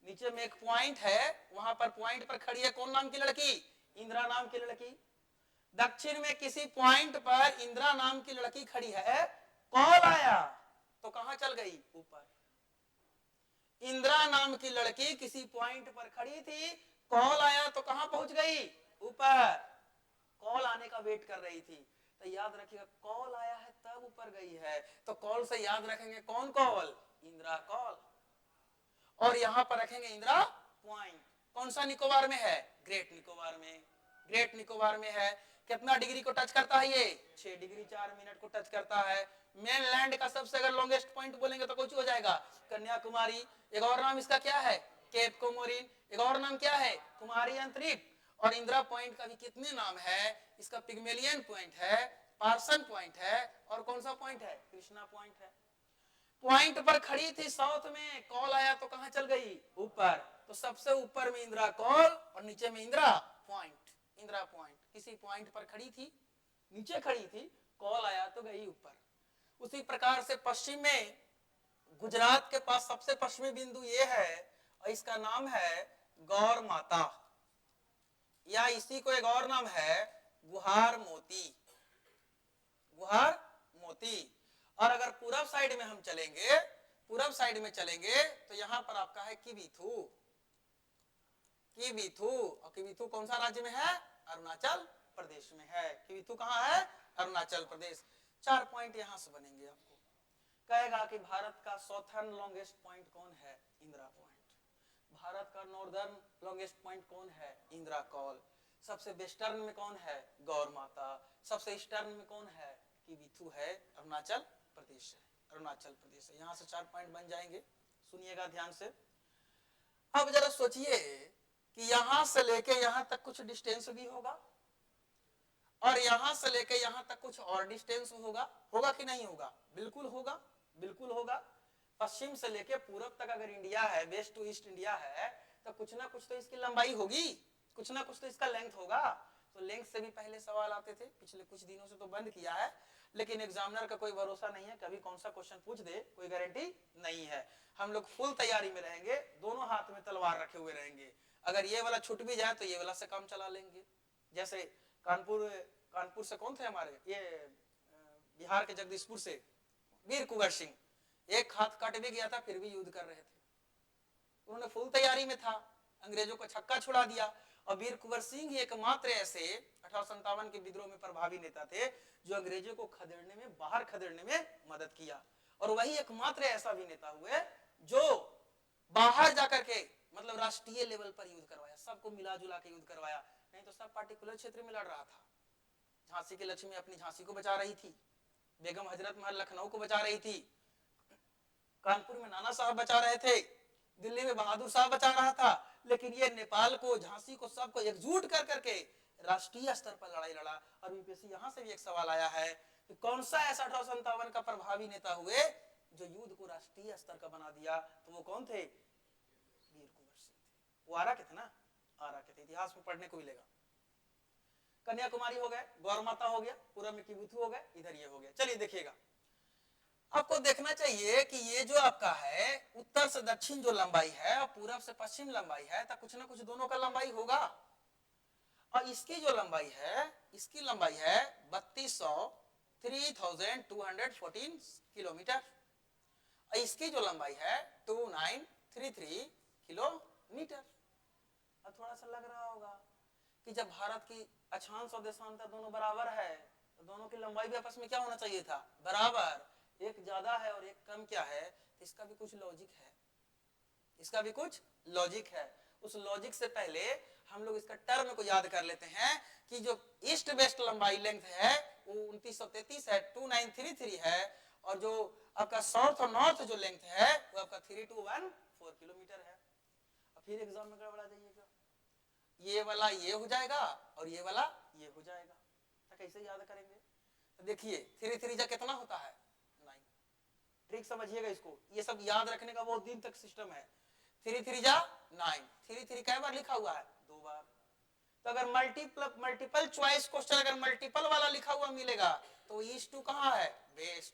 नीचे में एक पॉइंट है, वहां पर पॉइंट पर खड़ी है कौन नाम की लड़की? इंदिरा नाम की लड़की। दक्षिण में किसी पॉइंट पर इंदिरा नाम की लड़की खड़ी है, कॉल आया तो कहां चल गई? ऊपर। इंदिरा नाम की लड़की किसी पॉइंट पर खड़ी थी, कॉल आया तो कहां पहुंच गई? ऊपर। कॉल आने का वेट कर रही थी। तो याद रखिएगा, कॉल आया है तब ऊपर गई है, तो कॉल से याद रखेंगे कौन कॉल? इंदिरा कॉल। और यहां पर रखेंगे इंदिरा पॉइंट। कौन सा निकोबार में है? ग्रेट निकोबार में। ग्रेट निकोबार में है। कितना डिग्री को टच करता है ये? 6 डिग्री 4 मिनट को टच करता है। मेनलैंड का सबसे अगर लॉन्गेस्ट पॉइंट बोलेंगे तो कुछ हो जाएगा, कन्याकुमारी। एक और नाम इसका क्या है? Cape Comorin. एक और नाम क्या है? कुमारी अंतरिक्ष। और इंदिरा पॉइंट का भी कितने नाम है? इसका पिग्मेलियन पॉइंट है, पार्सन पॉइंट है, और कौन सा पॉइंट है? कृष्णा पॉइंट है। पॉइंट पर खड़ी थी साउथ में, कॉल आया तो कहां चल गई? ऊपर। तो सबसे ऊपर में इंदिरा कॉल और नीचे में इंदिरा पॉइंट। इंदिरा पॉइंट किसी पॉइंट पर खड़ी थी, नीचे खड़ी थी, कॉल आया तो गई ऊपर। उसी प्रकार से पश्चिम में गुजरात के पास सबसे पश्चिमी बिंदु ये है, और इसका नाम है गौर माता, या इसी को एक और नाम है गुहार मोती। गुहार मोती। और अगर पूरब साइड में हम चलेंगे, पूरब साइड में चलेंगे तो यहां पर आपका है किबिथु। किबिथु, और किबिथु कौन सा राज्य में है? अरुणाचल प्रदेश में है। किबिथु कहां है? अरुणाचल प्रदेश। 4 पॉइंट यहां से बनेंगे। आपको कहेगा कि भारत का सॉथर्न लॉन्गेस्ट पॉइंट कौन है? इंदिरा पॉइंट। भारत का नॉर्दर्न लॉन्गेस्ट पॉइंट कौन है? इंदिरा कॉल। सबसे वेस्टर्न में कौन है? गौर माता। सबसे ईस्टर्न में कौन है? किबिथु है, अरुणाचल प्रदेश है। अरुणाचल प्रदेश है। यहां से 4 पॉइंट बन जाएंगे। सुनिएगा ध्यान से। अब जरा सोचिए कि यहां से लेके यहां तक कुछ डिस्टेंस भी होगा, और यहां से लेके यहां तक कुछ और डिस्टेंस होगा। होगा कि नहीं होगा? बिल्कुल होगा, बिल्कुल होगा। पश्चिम से लेके पूरब तक अगर इंडिया है, वेस्ट टू ईस्ट इंडिया है, तो कुछ ना कुछ तो इसकी लंबाई होगी, कुछ ना कुछ तो इसका लेंथ होगा। तो लेंथ से भी पहले सवाल आते थे, पिछले कुछ दिनों से तो बंद किया है, लेकिन एग्जामिनर का कोई भरोसा नहीं है, कभी कौन सा क्वेश्चन पूछ दे, कोई गारंटी नहीं है। हम लोग फुल तैयारी में रहेंगे, दोनों हाथ में तलवार रखे हुए रहेंगे। अगर ये वाला छूट भी जाए तो ये वाला से काम चला लेंगे। जैसे कानपुर से कौन थे हमारे, ये बिहार के जगदीशपुर से वीर कुंवर सिंह, एक हाथ कट भी गया था फिर भी युद्ध कर रहे थे। उन्होंने फुल तैयारी में था, अंग्रेजों को छक्का छुड़ा दिया। और वीर कुंवर सिंह ही एकमात्र ऐसे 1857 के विद्रोह में प्रभावी नेता थे जो अंग्रेजों को खदेड़ने में, बाहर खदेड़ने में मदद किया। और वही एकमात्र ऐसा भी नेता हुए जो बाहर जाकर के, मतलब राष्ट्रीय लेवल पर युद्ध करवाया, सबको मिला जुला के युद्ध करवाया। नहीं तो सब पार्टिकुलर क्षेत्र में लड़ रहा था। झांसी की लक्ष्मी अपनी झांसी को बचा रही थी, बेगम हजरत महल लखनऊ को बचा रही थी, कानपुर में नाना साहब बचा रहे थे, दिल्ली में बहादुर साहब बचा रहा था। लेकिन ये नेपाल को, झांसी को, सबको एकजुट कर करके राष्ट्रीय स्तर पर लड़ाई लड़ा। और यूपीएससी यहां से भी एक सवाल आया है कि कौन सा ऐसा 1857 का प्रभावी नेता हुए जो युद्ध को राष्ट्रीय स्तर का बना दिया? तो वो कौन थे? वीर कुंवर सिंह थे। वो आरा के थे ना, आरा के थे। इतिहास में पढ़ने को मिलेगा। कन्याकुमारी हो गए, गौर माता हो गया, पूरब में किबिथु हो गए, इधर ये हो गया। चलिए देखिएगा, आपको देखना चाहिए कि ये जो आपका है उत्तर से दक्षिण जो लंबाई है और पूरब से पश्चिम लंबाई है, तो कुछ ना कुछ दोनों का लंबाई होगा। और इसकी जो लंबाई है, इसकी लंबाई है 3214 किलोमीटर, और इसकी जो लंबाई है 2933 किलोमीटर। अब थोड़ा सा लग रहा होगा कि जब भारत की अक्षांश और देशांतर दोनों बराबर है तो दोनों की लंबाई भी आपस में क्या होना चाहिए था? बराबर। एक ज्यादा है और एक कम क्या है? तो इसका भी कुछ लॉजिक है, इसका भी कुछ लॉजिक है। उस लॉजिक से पहले हम लोग इसका टर्म को याद कर लेते हैं कि जो ईस्ट वेस्ट लंबाई लेंथ है वो 2933 है, 2933 है, और जो आपका साउथ और नॉर्थ जो लेंथ है वो आपका 3214 किलोमीटर है। अब फिर एग्जाम में गड़बड़ा जाइएगा, ये वाला ये हो जाएगा और ये वाला ये हो जाएगा। तो कैसे याद करेंगे? तो देखिए 3 3 जा कितना होता है 9। ट्रिक समझिएगा इसको, ये सब याद रखने का बहुत दिन तक सिस्टम है। 3 3 जा 9, 3 3 कई बार लिखा हुआ है? 2 बार। तो अगर मल्टीपल चॉइस क्वेश्चन अगर मल्टीपल वाला लिखा हुआ मिलेगा तो इस टू कहाँ है? बेस्ट।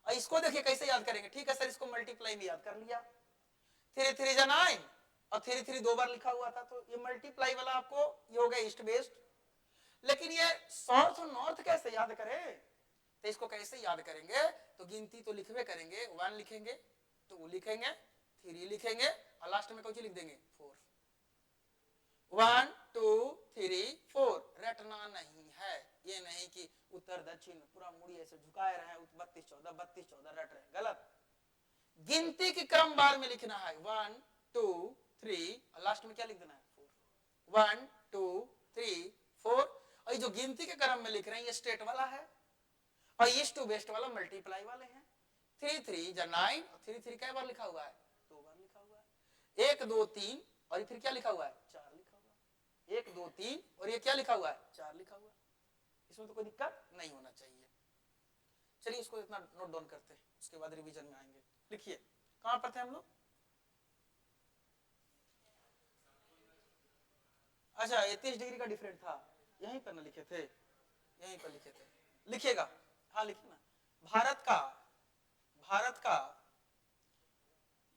और इसको देखिए कैसे याद करेंगे। ठीक है सर, इसको मल्टीप्लाई में याद कर लिया, 3 3 जा 9 और 3 3 2 बार लिखा हुआ था, तो ये मल्टीप्लाई वाला आपको ये हो गया ईस्ट वेस्ट। लेकिन ये साउथ और नॉर्थ कैसे याद करें? तो इसको कैसे याद करेंगे? तो गिनती तो लिखवे करेंगे, 1 लिखेंगे, 2 लिखेंगे, 3 लिखेंगे और लास्ट में कुछ लिख देंगे 4। 1 2 3 4 रटना नहीं है। ये नहीं कि उत्तर दक्षिण पूरा मुड़ी ऐसे झुकाए रहे 32 14 32 14 रट रहे, गलत। गिनती के क्रम बार में लिखना है 1 2 3 और लास्ट में क्या लिख देना है 4। 1 2 3 4 और ये जो गिनती के क्रम में लिख रहे हैं ये स्टेट वाला है और ईस्ट टू वेस्ट वाला मल्टीप्लाई वाले हैं। 3 3 जा 9 और 3 3 कई बार लिखा हुआ है? 2 बार लिखा हुआ है। 1 2 3 और ये फिर क्या लिखा हुआ है? 4 लिखा हुआ है। 1 2 3 और ये क्या लिखा हुआ है? 4 लिखा हुआ है। इसमें तो कोई दिक्कत नहीं होना चाहिए। चलिए इसको इतना नोट डाउन करते हैं, उसके बाद रिवीजन में आएंगे। लिखिए कहां पर थे हम लोग? अच्छा 30 डिग्री का डिफरेंट था, यहीं पर ना लिखे थे? यहीं पर लिखे थे, लिखिएगा। हाँ लिखिए ना। भारत का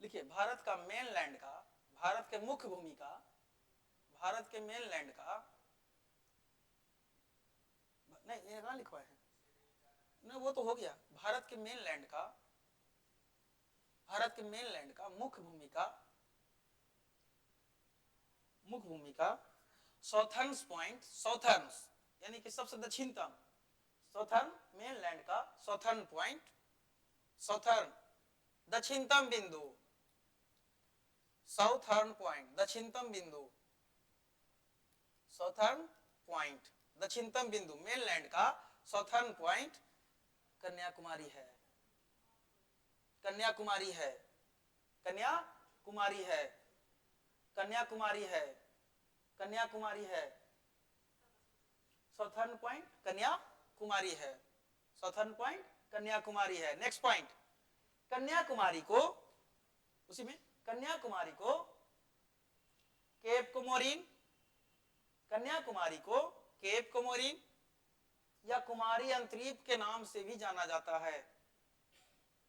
लिखिए, भारत का मेनलैंड का, भारत के मुख्य भूमि का, भारत के मेनलैंड का, नहीं ये कहां लिखवाए हैं? नहीं वो तो हो गया। भारत के मेनलैंड का, भारत के मेनलैंड का मुख्य भूमि का साउथर्न पॉइंट, साउथर्न यानी कि सबसे दक्षिणतम, साउथर्न मेनलैंड का साउथर्न पॉइंट, साउथर्न दक्षिणतम बिंदु, साउथर्न पॉइंट दक्षिणतम बिंदु, साउथर्न पॉइंट दक्षिणतम बिंदु मेनलैंड का साउथर्न पॉइंट कन्याकुमारी है। कन्याकुमारी है, कन्याकुमारी है, कन्याकुमारी है, कन्याकुमारी है। साउथर्न पॉइंट कन्याकुमारी है, साउथर्न पॉइंट कन्याकुमारी है। नेक्स्ट पॉइंट, कन्याकुमारी को, उसी में कन्याकुमारी को केप कोमोरिन, कन्याकुमारी को केप कोमोरिन या कुमारी अंतरीप के नाम से भी जाना जाता है।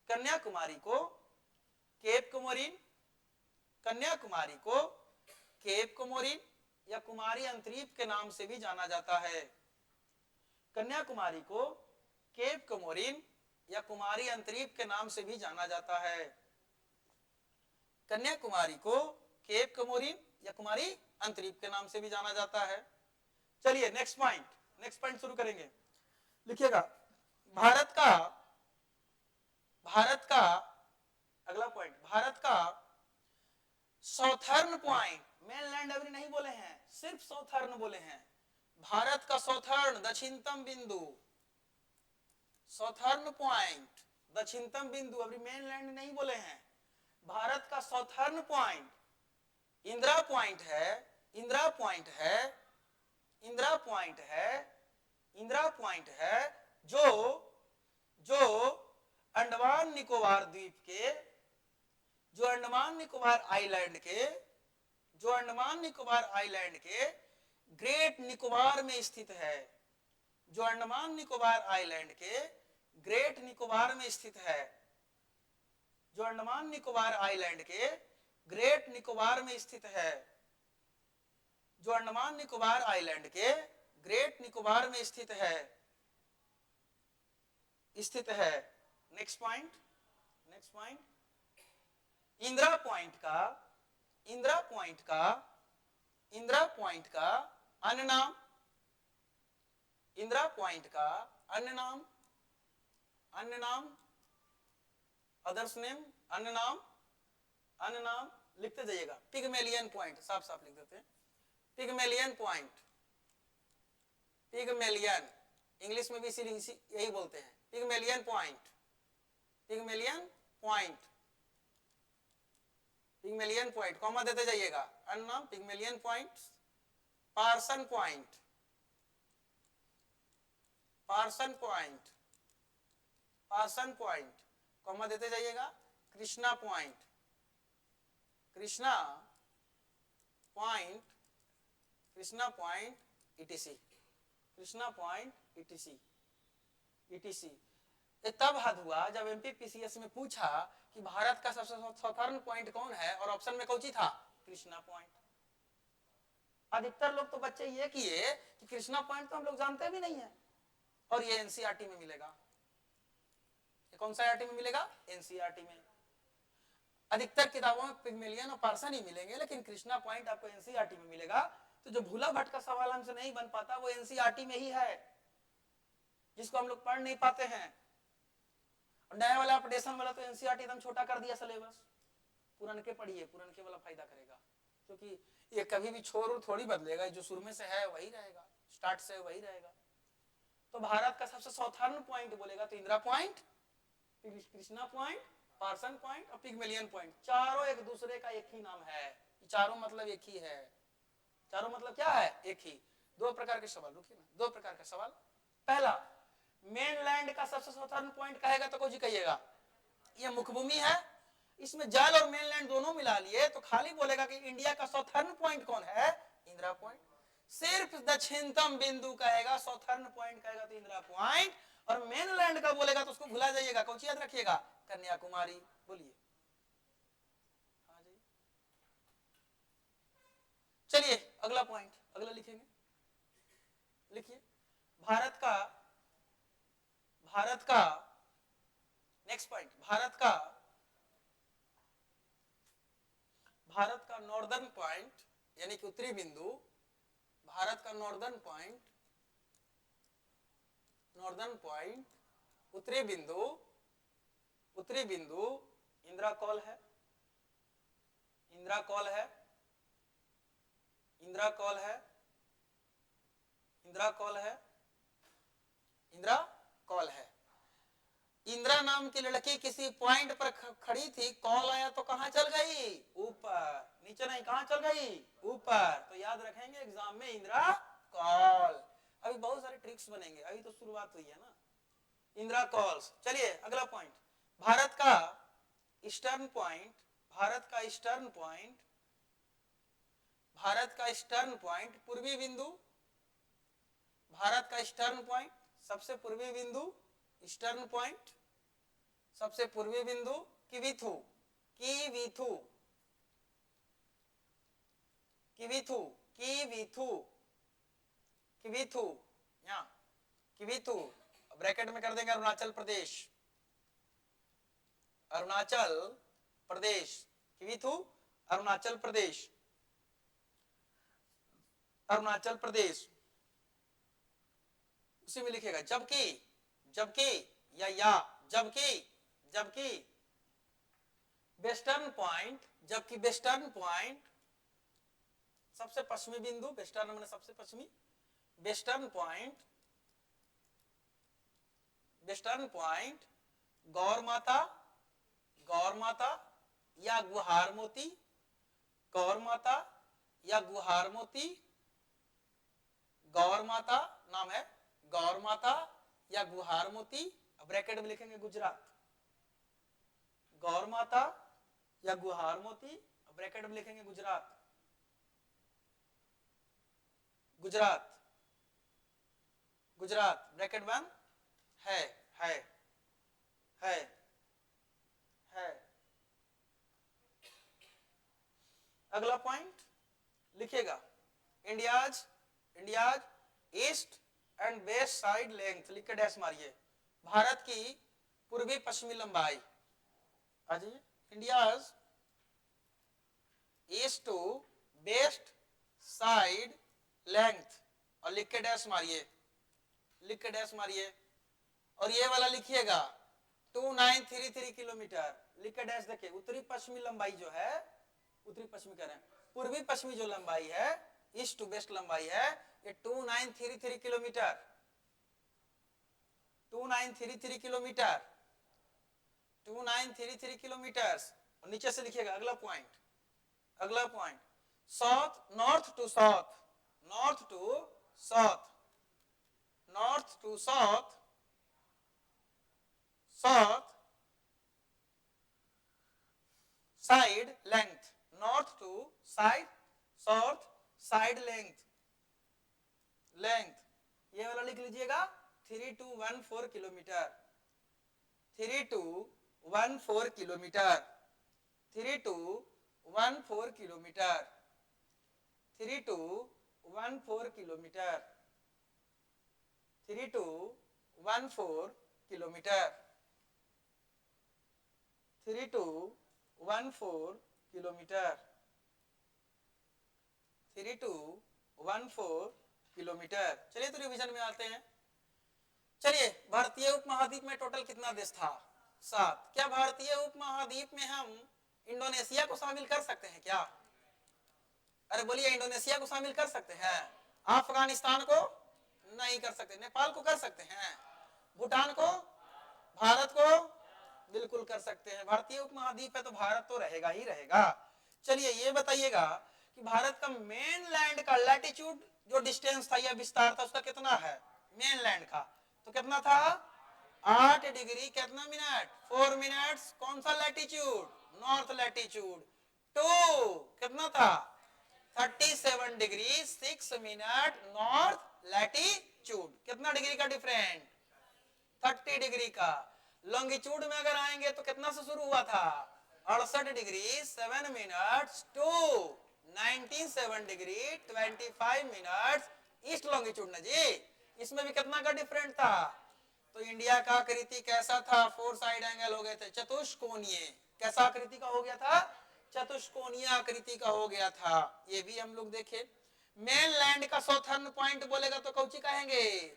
कन्याकुमारी को केप कोमोरिन, कन्याकुमारी को केप कोमोरिन या कुमारी अंतरीप के नाम से भी जाना जाता है। कन्याकुमारी को केप कोमोरिन या कुमारी अंतरीप के नाम से भी जाना जाता है। कन्याकुमारी को केप कोमोरिन या कुमारी अंतरीप के नाम से भी जाना जाता है। चलिए नेक्स्ट पॉइंट शुरू करेंगे। लिखिएगा, भारत का अगला पॉइंट, भारत का साउथर्न पॉइंट, मेनलैंड अभी नहीं बोले हैं, सिर्फ साउथर्न बोले हैं। भारत का साउथर्न दक्षिणतम बिंदु, साउथर्न पॉइंट दक्षिणतम बिंदु, अभी मेनलैंड नहीं बोले हैं। भारत का साउथर्न पॉइंट इंदिरा पॉइंट है, इंदिरा पॉइंट है, इंदिरा पॉइंट है, इंदिरा पॉइंट है, जो अंडमान निकोबार द्वीप के, जो अंडमान निकोबार आइलैंड के, जो अंडमान निकोबार आइलैंड के ग्रेट निकोबार में स्थित है, जो अंडमान निकोबार आइलैंड के ग्रेट निकोबार में स्थित है, जो अंडमान निकोबार आइलैंड के ग्रेट निकोबार में स्थित है, जो अंडमान निकोबार आइलैंड के ग्रेट निकोबार में स्थित है, स्थित है। Next point, next point, Indira point का, इंदिरा पॉइंट का, इंदिरा पॉइंट का अन्य नाम, इंदिरा पॉइंट का अन्य नाम, अन्य नाम, अदर्स नेम, अन्य नाम, अन्य नाम लिखते जाइएगा। पिगमेलियन पॉइंट, साफ साफ लिख देते हैं, पिगमेलियन पॉइंट, पिगमेलियन, इंग्लिश में भी यही बोलते हैं, Pygmalion point, Pygmalion point, Pygmalion point, comma देते जाइएगा, अन्य नाम Pygmalion point, Parson point, Parson point, Parson point, comma देते जाइएगा, Krishna point, Krishna point, Krishna point ETC, Krishna point ETC, ETC. ये तब हद हुआ जब एमपीपीसीएस में पूछा कि भारत का सबसे साधारण पॉइंट कौन है, और ऑप्शन में कौन सी था, कृष्णा पॉइंट। अधिकतर लोग तो बच्चे ये किए कि कृष्णा पॉइंट तो हम लोग जानते भी नहीं है, और ये एनसीईआरटी में मिलेगा। ये कौन सा आरटी में मिलेगा, एनसीईआरटी में। अधिकतर किताबों में पिग्मेलियन और पार्सन ही मिलेंगे, लेकिन कृष्णा पॉइंट आपको एनसीईआरटी में मिलेगा। तो जो भूला भट का सवाल हमसे नहीं बन पाता वो एनसीईआरटी में ही है, जिसको हम लोग पढ़ नहीं पाते हैं। और नया वाला अपडेशन वाला तो एनसीईआरटी एकदम छोटा कर दिया सिलेबस, पुराने के पढ़िए, पुराने के वाला फायदा करेगा, क्योंकि ये कभी भी छोर थोड़ी बदलेगा, जो शुरू में से है वही रहेगा, स्टार्ट से वही रहेगा। तो भारत का सबसे साधारण पॉइंट बोलेगा तो Indira point, Krishna point, Parson point और पिग्मेलियन पॉइंट, चारों एक दूसरे का एक ही नाम है। चारों मतलब एक ही है, चारों मतलब क्या है, एक ही। दो प्रकार के सवाल, रुकिए ना, दो प्रकार का सवाल। पहला, मेनलैंड का सबसे साधारण पॉइंट कहेगा तो कुछ कहिएगा, ये मुखभूमि है, इसमें जल और मेनलैंड दोनों मिला लिए तो खाली बोलेगा कि इंडिया का साधारण पॉइंट कौन है, इंदिरा पॉइंट। सिर्फ दक्षिणतम बिंदु कहेगा, साधारण पॉइंट कहेगा तो इंदिरा पॉइंट, और मेनलैंड का बोलेगा तो उसको भुला जाइएगा, कौन सी याद रखिएगा, कन्याकुमारी। बोलिए, हाँ जी। चलिए अगला पॉइंट, अगला लिखेंगे, लिखिए। भारत का, भारत का नेक्स्ट पॉइंट, भारत का नॉर्दर्न पॉइंट यानी कि उत्तरी बिंदु, भारत का नॉर्दर्न पॉइंट, नॉर्दर्न पॉइंट, उत्तरी बिंदु, उत्तरी बिंदु इंदिरा कॉल है, इंदिरा कॉल है, इंदिरा कॉल है, इंदिरा कॉल है, इंदिरा कॉल है। इंदिरा नाम की लड़की किसी पॉइंट पर खड़ी थी, कॉल आया तो कहां चल गई, ऊपर, नीचे नहीं, कहां चल गई, ऊपर। तो याद रखेंगे एग्जाम में इंदिरा कॉल। अभी बहुत सारे ट्रिक्स बनेंगे, अभी तो शुरुआत हुई है ना, इंदिरा कॉल्स। चलिए अगला पॉइंट, भारत का ईस्टर्न पॉइंट, भारत का ईस्टर्न पॉइंट, भारत का ईस्टर्न पॉइंट, पूर्वी बिंदु, भारत का ईस्टर्न पॉइंट, सबसे पूर्वी बिंदु, ईस्टर्न पॉइंट, सबसे पूर्वी बिंदु, किविथु, किविथु, किविथु, किविथु, किविथु, यहाँ किविथु, ब्रैकेट में कर देंगे अरुणाचल प्रदेश, अरुणाचल प्रदेश, किविथु अरुणाचल प्रदेश, अरुणाचल प्रदेश, उसी में लिखेगा। जबकि, जबकि या जबकि, जबकि वेस्टर्न पॉइंट, जबकि वेस्टर्न पॉइंट, सबसे पश्चिमी बिंदु, वेस्टर्न मैंने सबसे पश्चिमी, वेस्टर्न पॉइंट, वेस्टर्न पॉइंट गौर माता, गौर माता या गुहार मोती, गौर माता या गुहार मोती, गौर माता नाम है, गौर माता या गुहार मोती, ब्रैकेट में लिखेंगे गुजरात, गौर माता या गुहार मोती, ब्रैकेट में लिखेंगे गुजरात, गुजरात, गुजरात, ब्रैकेट बंद, है, है, है, है। अगला पॉइंट लिखिएगा, India's, India's east and waste side length, लिख के डैश मारिए, भारत की पूर्वी पश्चिमी लंबाई, आ जाइए, India's east to west side length, और लिख के डैश मारिए, लिख के डैश मारिए। और ये वाला लिखिएगा 2933 किलोमीटर, लिख के डैश देखिए। उत्तरी पश्चिमी लंबाई जो है, उत्तरी पश्चिमी कह रहे हैं, पूर्वी पश्चिमी जो लंबाई है, ईस्ट टू वेस्ट लंबाई है, ये 2933 किलोमीटर, 2933 किलोमीटर, 2933 किलोमीटर। और नीचे से लिखिएगा अगला पॉइंट, अगला point, south, north to south, north to south, north to south, south side length, north to side, south side length, length ये वाला लिख लीजिएगा 3214 kilometre, 3214 kilometre, 3214 kilometre, 3214 kilometre, 3214 kilometre, 3214 kilometre, 3214 kilometre. चलिए तो रिवीजन में आते हैं। चलिए, भारतीय उपमहाद्वीप में टोटल कितना देश था? 7। क्या भारतीय उपमहाद्वीप में हम इंडोनेशिया को शामिल कर सकते हैं क्या? अरे बोलिए, इंडोनेशिया को शामिल कर सकते हैं? अफगानिस्तान को नहीं कर सकते, नेपाल को कर सकते हैं, भूटान को, भारत को बिल्कुल कर सकते हैं। भारतीय उपमहाद्वीप है तो भारत तो रहेगा ही रहेगा। चलिए ये बताइएगा कि भारत का मेन लैंड का लैटिट्यूड जो डिस्टेंस था या विस्तार था उसका कितना है? मेन लैंड का तो कितना था? 8 डिग्री कितना मिनट? 4 मिनट्स। कौन सा लैटिट्यूड? North latitude. 2 कितना था? 37 डिग्री 6 मिनट नॉर्थ लैटिट्यूड। कितना डिग्री का डिफरेंट? 30 डिग्री का। लॉन्गिट्यूड में अगर आएंगे तो कितना से शुरू हुआ था? 68 degree 7 minutes to 97 degree 25 minutes east longitude ना जी। इसमें भी कितना का डिफरेंट था? तो इंडिया का आकृति कैसा था? 4 साइड एंगल हो गए थे, चतुष्कोणीय। कैसा आकृति का हो गया था? चतुष्कोणीय आकृति का हो गया था। ये भी हम लोग देखे। मेन लैंड का साउथर्न पॉइंट बोलेगा तो कौची कहेंगे?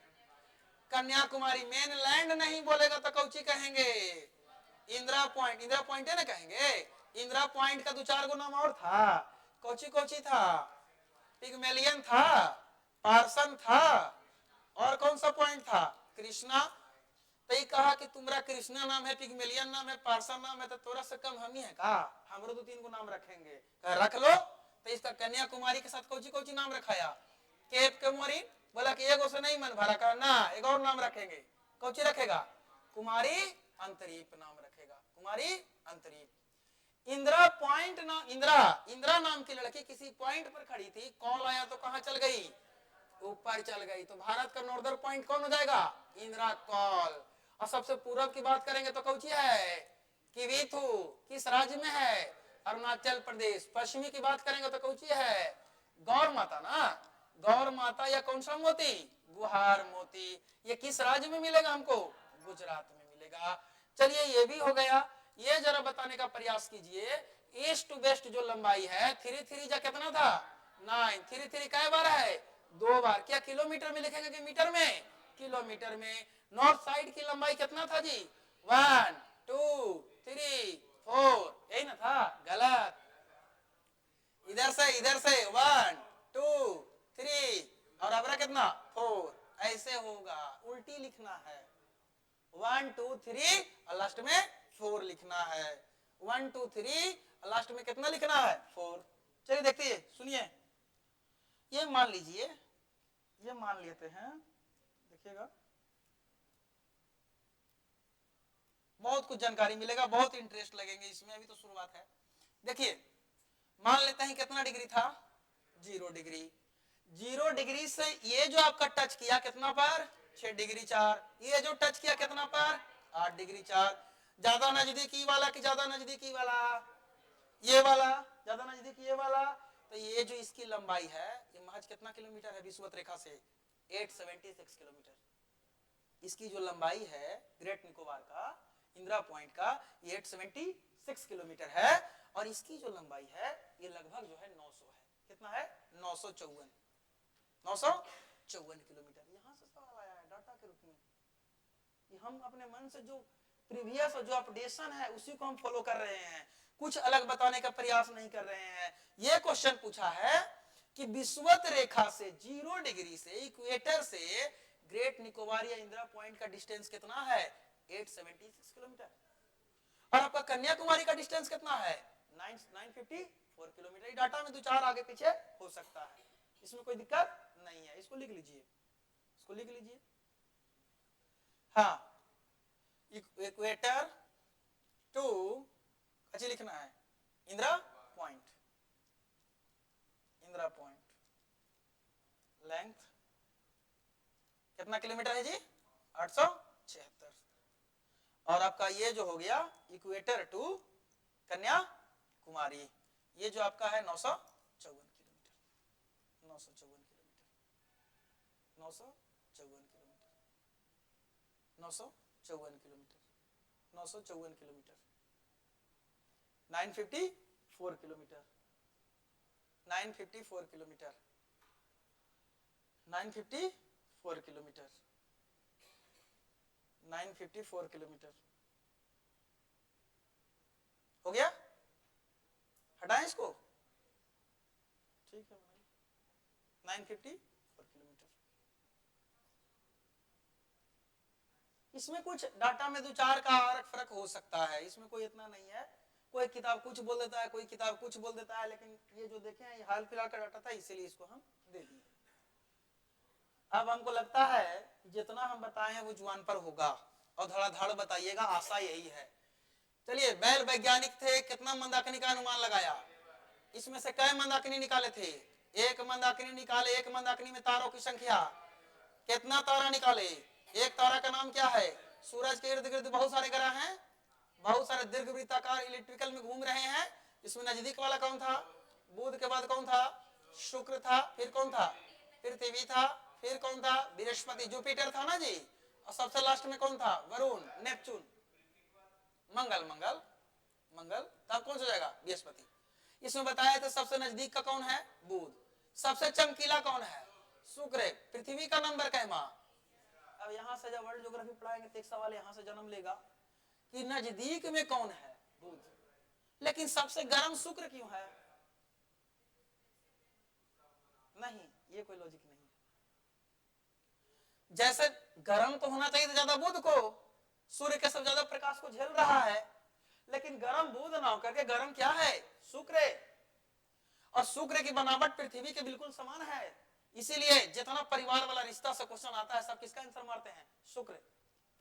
कन्याकुमारी। मेन लैंड नहीं बोलेगा तो कौची कहेंगे? इंदिरा पॉइंट। इंदिरा पॉइंट है ना कहेंगे। इंदिरा पॉइंट का 2-4 गो नाम और था। कौची कौची था? पिग्मेलियन था, पार्सन था, और कौन सा पॉइंट था? कृष्णा। तो ये कहा कि तुम्हारा कृष्णा नाम है, पिग्मेलियन नाम है, पार्सन नाम है, तो थोड़ा सा कम हम ही है का? हमरो 2-3 गो नाम रखेंगे। रख लो। तो इसका कन्याकुमारी के साथ कौची कौची नाम रखाया? Cap Comorin. बोला कि एगो से नहीं मन भरा का ना, एक और नाम रखेंगे। कौची रखेगा? कुमारी अंतरीप नाम रखेगा, कुमारी अंतरीप। इंदिरा पॉइंट ना, इंदिरा, इंदिरा नाम की लड़की किसी पॉइंट पर खड़ी थी, कॉल आया तो कहां चल गई? ऊपर चल गई। तो भारत का नॉर्दर्न पॉइंट कौन हो जाएगा? इंदिरा कॉल। और सबसे पूर्व की बात करेंगे तो कौची है? किवीथू। किस राज्य में है? अरुणाचल प्रदेश। पश्चिमी की बात करेंगे तो कौची है? गौर माता ना, गौर माता। या कौन सा मोती? गुहार मोती। ये किस राज्य में मिलेगा हमको? गुजरात में मिलेगा। चलिए ये भी हो गया। ये जरा बताने का प्रयास कीजिए, ईस्ट टू वेस्ट जो लंबाई है 3 जा कितना था? 9। 3 कई बार है? 2 बार। क्या किलोमीटर में लिखेंगे कि मीटर में? किलोमीटर में। नॉर्थ साइड की लंबाई कितना था जी? 1 2 3 4। यही ना था? गलत। इधर से 1 2 3 और अबरा कितना? 4। ऐसे होगा, उल्टी लिखना है। 1 2 3 और लास्ट में 4 लिखना है। 1 2 3 और लास्ट में कितना लिखना है? 4। चलिए देखते हैं, सुनिए। ये मान लीजिए, ये मान लेते हैं, देखिएगा बहुत कुछ जानकारी मिलेगा, बहुत इंटरेस्ट लगेंगे इसमें। अभी तो शुरुआत है। देखिए, मान लेते हैं कितना डिग्री था? 0 डिग्री। 0 डिग्री से ये जो आपका टच किया कितना पर? 6 डिग्री 4। ये जो टच किया कितना पर? 8 डिग्री 4। ज्यादा नजदीकी वाला कि ज्यादा नजदीकी वाला? ये वाला ज्यादा नजदीकी, ये वाला। तो ये जो इसकी लंबाई है ये महज कितना किलोमीटर है विषुवत रेखा से? 876 किलोमीटर। इसकी जो लंबाई है ग्रेट निकोबार का, इंदिरा पॉइंट का, ये 876 किलोमीटर है। और इसकी जो लंबाई है ये लगभग जो है 900 है। कितना है? 954। 954 किलोमीटर। यहां से सवाल आया है डाटा के रूप में। ये हम अपने मन से जो प्रीवियस जो अपडेशन है उसी को हम फॉलो कर रहे हैं, कुछ अलग बताने का प्रयास नहीं कर रहे हैं। ये क्वेश्चन पूछा है कि विषुवत रेखा से 0 डिग्री से इक्वेटर से ग्रेट निकोबार या इंदिरा पॉइंट का डिस्टेंस कितना है? 876 किलोमीटर। और आपका कन्याकुमारी का डिस्टेंस कितना है? 954 किलोमीटर। डाटा में 2-4 आगे पीछे हो सकता है। इसमें कोई दिक्कत नहीं है, इसको लिख लीजिए, इसको लिख लीजिए। हाँ, इक्वेटर टू अच्छी लिखना है Indira point, Indira point length कितना किलोमीटर है जी? 876। और आपका ये जो हो गया इक्वेटर टू कन्याकुमारी, ये जो आपका है 954 kilometre, 954 kilometre, 954 kilometre, 954 kilometre, 954 kilometre, 954 kilometre, 954 kilometre, 954 kilometre, 954 kilometre हो गया। हटाएं इसको, ठीक है, 954 किलोमीटर। इसमें कुछ डाटा में दो चार का फर्क हो सकता है, इसमें कोई इतना नहीं है, कोई किताब कुछ बोल देता है, कोई किताब कुछ बोल देता है, लेकिन ये जो देखे हैं ये हाल फिलहाल का डाटा था, इसीलिए इसको हम दे दिए। अब हमको लगता है जितना हम बताए हैं वो जुबान पर होगा और धड़ाधड़ बताइएगा, आशा यही है। चलिए, बैल वैज्ञानिक थे, कितना मंदाकिनी का अनुमान लगाया? इसमें से कई मंदाकिनी निकाले थे? एक मंदाकिनी निकाले। एक मंदाकिनी में तारों की संख्या, कितना तारा निकाले? एक तारा का नाम क्या है? सूरज के इर्द गिर्द बहुत सारे ग्रह हैं, बहुत सारे दीर्घवृत्ताकार इलेक्ट्रिकल में घूम रहे हैं। इसमें नजदीक वाला कौन था? बुध के बाद कौन था? शुक्र था। फिर कौन था? पृथ्वी था। फिर कौन था? बृहस्पति, जुपिटर था ना जी। और सबसे लास्ट में कौन था? वरुण, नेपच्यून, मंगल, मंगल, मंगल। तब कौन सा जाएगा? बृहस्पति। इसमें बताया था सबसे नजदीक का कौन है? बुध। सबसे चमकीला कौन है? शुक्र। पृथ्वी का नंबर कहमा। अब यहां से जब वर्ल्ड ज्योग्राफी पढ़ाएंगे तो एक सवाल यहां से जन्म लेगा कि नजदीक में कौन है? बुध। लेकिन सबसे गर्म शुक्र क्यों है? नहीं, ये कोई लॉजिक नहीं है। जैसे गर्म तो होना चाहिए था ज्यादा बुध को, सूर्य के सब ज्यादा प्रकाश को झेल रहा है, लेकिन गर्म बुध ना होकर के गर्म क्या है? शुक्र। और शुक्र की बनावट पृथ्वी के बिल्कुल समान है, इसीलिए जितना परिवार वाला रिश्ता से क्वेश्चन आता है सब किसका आंसर मारते हैं? शुक्र।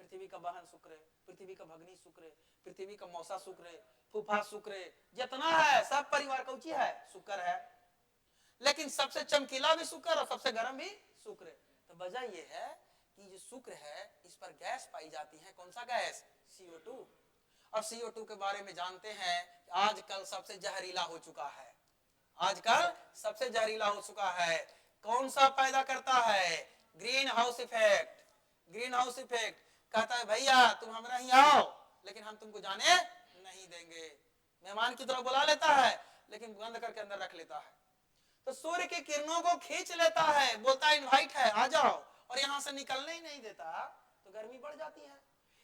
पृथ्वी का बहन शुक्र, पृथ्वी का भगनी शुक्र, पृथ्वी का मौसा शुक्र, फूफा शुक्र, जितना है सब परिवार का उची है, शुक्र है। लेकिन सबसे चमकीला भी शुक्र और सबसे गर्म भी शुक्र। तो वजह यह है कि जो शुक्र है इस पर गैस पाई जाती है। कौन सा गैस? CO2। और CO2 के बारे में जानते हैं आजकल सबसे जहरीला हो चुका है, आजकल सबसे जहरीला हो चुका है। कौन सा पैदा करता है? Green house effect. Green house effect कहता है भैया तुम हमारा ही आओ, लेकिन हम तुमको जाने नहीं देंगे। मेहमान की तरह बुला लेता है लेकिन बंद करके अंदर रख लेता है। तो सूर्य की किरणों को खींच लेता है, बोलता है इनवाइट है आ जाओ, और यहां से निकलने ही नहीं देता, तो गर्मी बढ़ जाती है।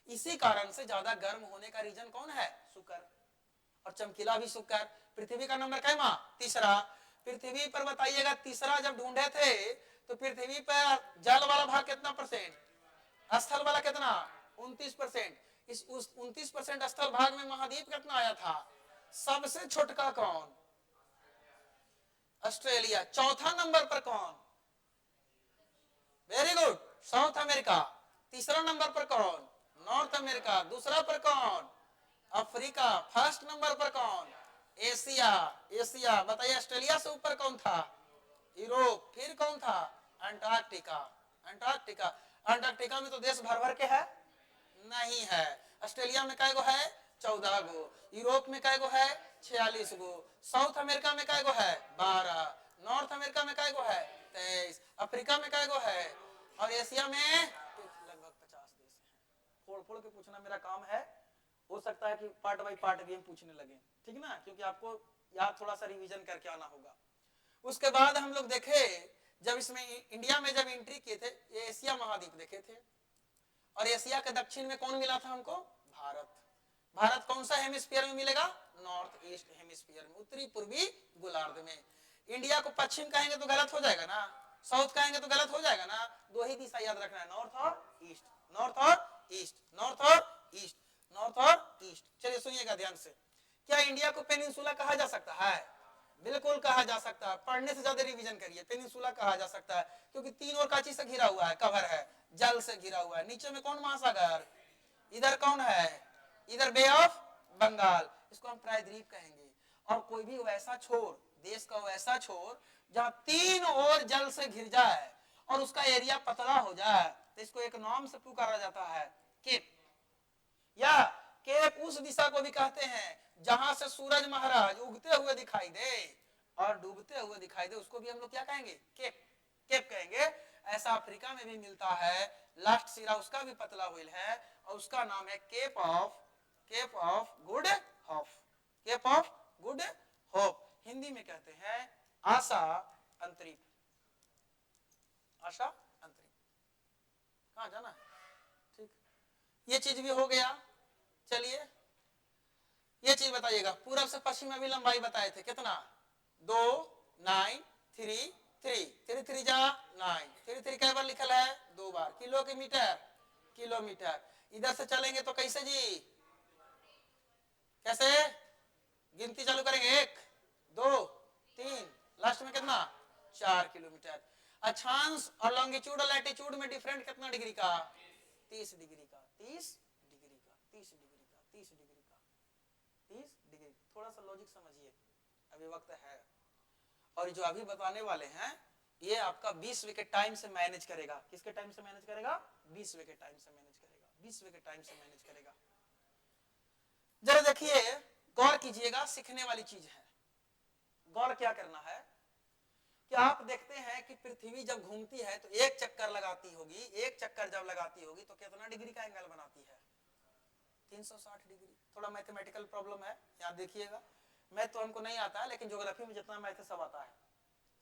इसी कारण से ज्यादा गर्म होने का रीजन कौन है? शुक्र। और चमकीला भी शुक्र। पृथ्वी का नंबर कैमा? तीसरा। पृथ्वी पर बताइएगा तीसरा जब ढूंढे थे तो पृथ्वी पर जल वाला भाग कितना परसेंट, स्थल वाला कितना? 29%। इस 29% स्थल भाग में महाद्वीप कितना आया था? सबसे छोटका कौन? ऑस्ट्रेलिया। चौथा नंबर पर कौन? Very good, south America. तीसरा नंबर पर कौन? North America. दूसरा पर कौन? अफ्रीका। फर्स्ट नंबर पर कौन? एशिया। एशिया बताइए, ऑस्ट्रेलिया से ऊपर कौन था? यूरोप। फिर कौन था? अंटार्कटिका। अंटार्कटिका। अंटार्कटिका में तो देश भर भर के है नहीं है। ऑस्ट्रेलिया में कैगो है? 14 गो। यूरोप में कैगो है? 46 गो। साउथ अमेरिका में कैगो है? 12। नॉर्थ अमेरिका में कैगो है? 23। अफ्रीका में कैगो है? और एशिया में लगभग 50 देश हैं। फोड़ फोड़ के पूछना मेरा काम है, हो सकता है कि पार्ट बाई पार्ट भी हम पूछने लगे, ठीक ना, क्योंकि आपको याद थोड़ा सा रिवीजन करके आना होगा। उसके बाद हम लोग देखे जब इसमें इंडिया में जब एंट्री किए थे, ये एशिया महाद्वीप देखे थे, और एशिया के दक्षिण में कौन मिला था हमको? भारत। भारत कौन सा हेमिस्फीयर में मिलेगा? नॉर्थ ईस्ट हेमिस्फीयर में, उत्तरी पूर्वी गोलार्ध में। इंडिया को पश्चिम कहेंगे तो गलत हो जाएगा ना, साउथ कहेंगे तो गलत हो जाएगा ना, दो ही दिशा याद रखना है, नॉर्थ और ईस्ट, नॉर्थ और ईस्ट, नॉर्थ और ईस्ट, नॉर्थ और ईस्ट। चलिए सुनिएगा ध्यान से, क्या इंडिया को पेनिनसुला कहा जा सकता है? बिल्कुल कहा जा सकता है, पढ़ने से ज्यादा रिवीजन करिए। पेनिनसुला कहा जा सकता है क्योंकि तीन और काची से घिरा हुआ है, कवर है, जल से घिरा हुआ है। नीचे में कौन महासागर, इधर कौन है, इधर बे ऑफ बंगाल, इसको हम प्रायद्वीप कहेंगे। और कोई भी वैसा छोर, देश का वैसा छोर जहां तीन ओर जल से घिर जाए और उसका एरिया पतला हो जाए, तो इसको एक नाम से पुकारा जाता है, केप। या केप उस दिशा को भी कहते हैं जहां से सूरज महाराज उगते हुए दिखाई दे और डूबते हुए दिखाई दे, उसको भी हम लोग क्या कहेंगे, केप, केप कहेंगे। ऐसा अफ्रीका में भी मिलता है, लास्ट सिरा उसका भी पतला हुईल है और उसका नाम है Cape of Good Hope, Cape of Good Hope. Hindi में कहते हैं आशा अंतरिप, आशा अंतरिप। कहां जाना है, ठीक, ये चीज भी हो गया। चलिए ये चीज बताइएगा, पूरब से पश्चिम में भी लंबाई बताए थे कितना, 2 9 3 3 3 3 जा 9, 3 3 कई बार लिखल है, 2 बार। Kilometre, kilometre. इधर से चलेंगे तो कैसे जी, कैसे गिनती चालू करेंगे, 1 2 3, लास्ट में कितना, 4 किलोमीटर। अक्षांश और लॉन्गिट्यूड और लैटिट्यूड में डिफरेंट कितना डिग्री का, 30 डिग्री का, 30 डिग्री का, 30 डिग्री का, 30 डिग्री का, 30 डिग्री। थोड़ा सा लॉजिक समझिए, अभी वक्त है। और जो अभी बताने वाले हैं ये आपका 20 के टाइम से मैनेज करेगा। किसके टाइम से मैनेज करेगा, 20 के टाइम से मैनेज करेगा, 20 के टाइम से मैनेज करेगा। जरा देखिए, गौर कीजिएगा, सीखने वाली चीज है। गौर क्या करना है कि आप देखते हैं कि पृथ्वी जब घूमती है तो एक चक्कर लगाती होगी, एक चक्कर जब लगाती होगी तो कितना डिग्री का एंगल बनाती है, 360 डिग्री। थोड़ा मैथमेटिकल प्रॉब्लम है, यहाँ देखिएगा। मैथ तो हमको नहीं आता है, लेकिन ज्योग्राफी में जितना मैथ सब आता है,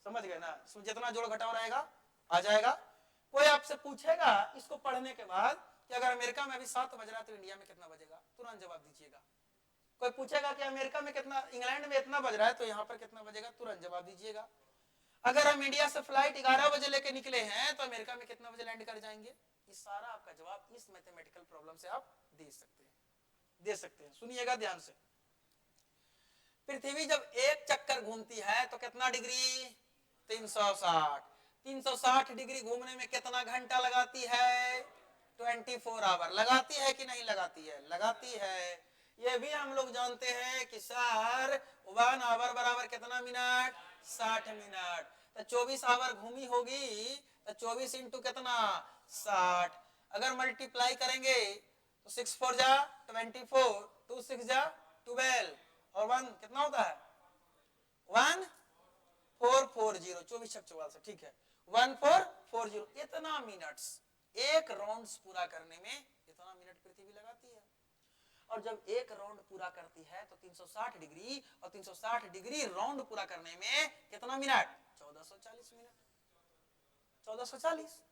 समझ गए ना, इसमें जितना जोड़ घटाव रहेगा आ जाएगा। कोई आपसे पूछेगा इसको पढ़ने के बाद कि अगर अमेरिका में अभी 7 बज रहा है तो इंडिया में कितना बजेगा, तुरंत जवाब दीजिएगा। कोई पूछेगा कि अमेरिका में कितना, इंग्लैंड में इतना बज रहा है तो यहाँ पर कितना बजेगा, तुरंत जवाब दीजिएगा। अगर हम इंडिया से फ्लाइट 11 बजे लेके निकले हैं तो अमेरिका में कितना बजे लैंड कर जाएंगे, ये सारा आपका जवाब इस मैथमेटिकल प्रॉब्लम से आप दे सकते हैं, दे सकते हैं। सुनिएगा ध्यान से, पृथ्वी जब एक चक्कर घूमती है तो कितना डिग्री, 360। 360 डिग्री घूमने में कितना घंटा लगाती है, 24 आवर। लगाती है कि नहीं लगाती है, लगाती है। ये भी हम लोग जानते हैं कि सर 1 आवर बराबर कितना मिनट, 60 मिनट। तो 24 आवर घूमी होगी तो 24 इंटू कितना, 60। अगर मल्टीप्लाई करेंगे तो 6 4 जा 24, 2 6 जा 12 और 1 कितना होता है, 1440, 24 44, ठीक है, 1440। इतना मिनट्स, एक राउंड पूरा करने में इतना मिनट पृथ्वी लगाती है। और जब एक राउंड पूरा करती है तो 360 डिग्री, और 360 डिग्री राउंड पूरा करने में कितना मिनट, 1440 मिनट, 1440।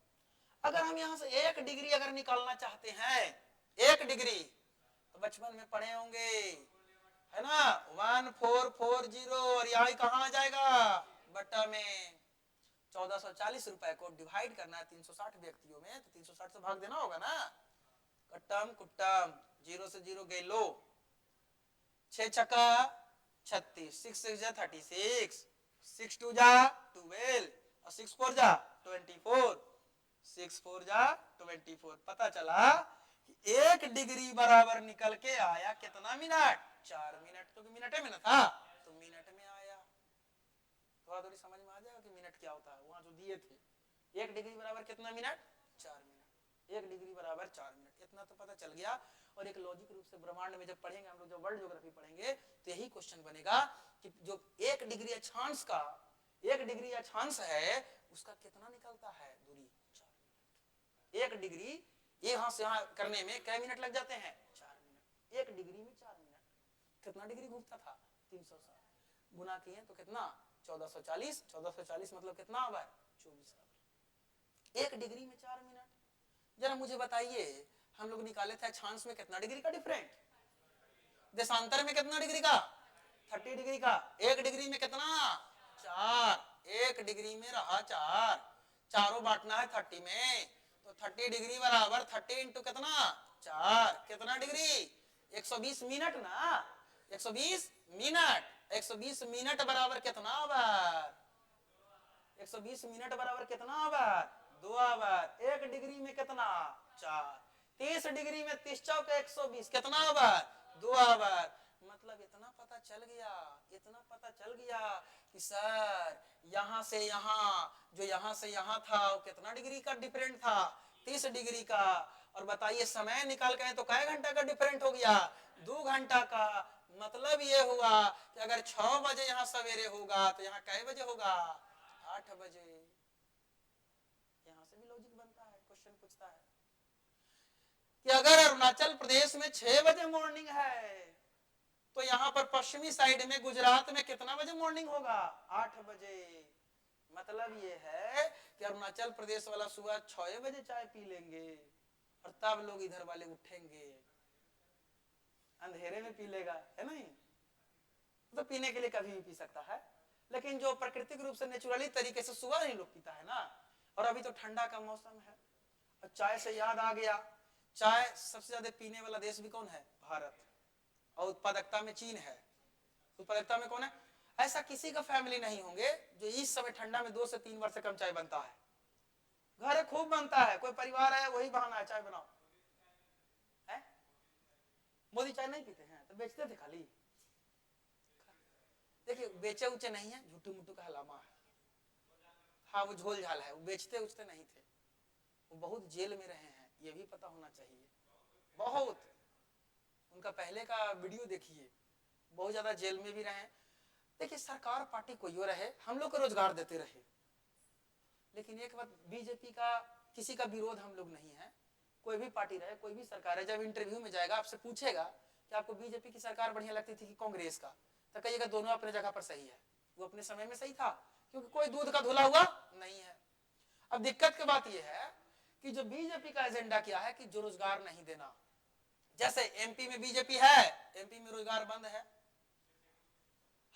अगर हम यहां से 1 डिग्री अगर निकालना चाहते हैं, 1 डिग्री, तो बचपन में पढ़े होंगे है ना, 1440, और यहाँ कहां आ जाएगा, बट्टा में। 1440 रुपए को डिवाइड करना है 360 व्यक्तियों में, तो 360 से भाग देना होगा ना, कट्टम कुट्टम, 0 से 0 गए लो, 6 छक्का 36, 6 6 जा 36, 6 2 जा 12 और 6 4 जा 24, 6 4 जा 24। पता चला कि 1 डिग्री बराबर निकल के आया कितना मिनट, 4 मिनट, क्योंकि मिनट में ना था तो मिनट में आया। थोड़ा थोड़ी समझ में आ जाएगा कि मिनट क्या होता है, वहां जो दिए थे 1 डिग्री बराबर कितना मिनट, 4 मिनट, 1 डिग्री बराबर 4 मिनट, इतना तो पता चल गया। और एक लॉजिक रूप से ब्रह्मांड में जब पढ़ेंगे हम लोग, जब वर्ल्ड ज्योग्राफी पढ़ेंगे तो यही क्वेश्चन बनेगा कि जो 1 डिग्री अक्षांश का, 1 डिग्री अक्षांश है उसका कितना निकलता है दूरी, 4 मिनट। 1 डिग्री यहां से यहां करने में कितने मिनट लग जाते हैं, 4 मिनट। 1 डिग्री में 4 मिनट, कितना डिग्री घूमता था, 360, गुना किए तो कितना, 1440। 1440 मतलब कितना आवर, 24 आवर। 1 डिग्री में 4 मिनट। जरा मुझे बताइए, हम लोग निकाले थे अक्षांश में कितना डिग्री का डिफरेंट, देशांतर में कितना डिग्री का, 30 डिग्री का। 1 डिग्री में कितना, 4, 1 डिग्री में रहा 4, चारों बांटना है 30 में, तो 30 डिग्री बराबर 30 इंटू कितना, 4, कितना डिग्री, 120 मिनट ना, 120 मिनट। 120 मिनट बराबर कितना आवर? 120 मिनट बराबर कितना आवर? 2 आवर। 1 डिग्री में कितना? 4। 30 डिग्री में 30 चौक 120 कितना आवर? 2 आवर। मतलब इतना पता चल गया कि सर यहां से यहां, जो यहां से यहां था वो कितना डिग्री का डिफरेंट था? 30 डिग्री का। और बताइए समय निकाल के तो कै घंटा का डिफरेंट हो गया? 2 घंटा का। मतलब ये हुआ कि अगर 6 बजे यहाँ सवेरे होगा तो यहाँ कै बजे होगा? 8 बजे। यहां से भी लॉजिक बनता है, क्वेश्चन पूछता है कि अगर अरुणाचल प्रदेश में 6 बजे मॉर्निंग है तो यहाँ पर पश्चिमी साइड में गुजरात में कितना बजे मॉर्निंग होगा? 8 बजे। मतलब ये है कि अरुणाचल प्रदेश वाला सुबह 6 बजे चाय पी लेंगे और तब लोग इधर वाले उठेंगे, अंधेरे में पी लेगा, है नहीं? तो पीने के लिए कभी भी पी सकता है, लेकिन जो प्राकृतिक रूप से नेचुरली तरीके से सुबह नहीं लोग पीता है ना। और अभी तो ठंडा का मौसम है। और चाय से याद आ गया, चाय सबसे ज्यादा पीने वाला देश भी कौन है? भारत। और उत्पादकता में चीन है। उत्पादकता में कौन है? ऐसा किसी का फैमिली नहीं होंगे जो इस समय ठंडा में 2 से 3 बार से कम चाय बनता है। घर खूब बनता है, कोई परिवार है वही बहाना है चाय बनाओ है। मोदी चाय नहीं पीते हैं तो बेचते थे खाली। देखिए बेचे उचे नहीं है, झूठू मुट्टू का हलामा है। हाँ वो झोल झाल है, वो बेचते उचते नहीं थे। वो बहुत जेल में रहे हैं, ये भी पता होना चाहिए। बहुत उनका पहले का वीडियो देखिए, बहुत ज्यादा जेल में भी रहे। देखिए सरकार पार्टी कोई हो रहे, हम लोग को रोजगार देते रहे, लेकिन एक बात बीजेपी का किसी का विरोध हम लोग नहीं है। कोई भी पार्टी रहे, कोई भी सरकार है, जब इंटरव्यू में जाएगा आपसे पूछेगा कि आपको बीजेपी की सरकार बढ़िया लगती थी कि कांग्रेस का, तो कहिएगा दोनों अपने जगह पर सही है। वो अपने समय में सही था, क्योंकि कोई दूध का धुला हुआ नहीं है। अब दिक्कत की बात यह है कि जो बीजेपी का एजेंडा क्या है कि जो रोजगार नहीं देना। जैसे एमपी में बीजेपी है, एमपी में रोजगार बंद है।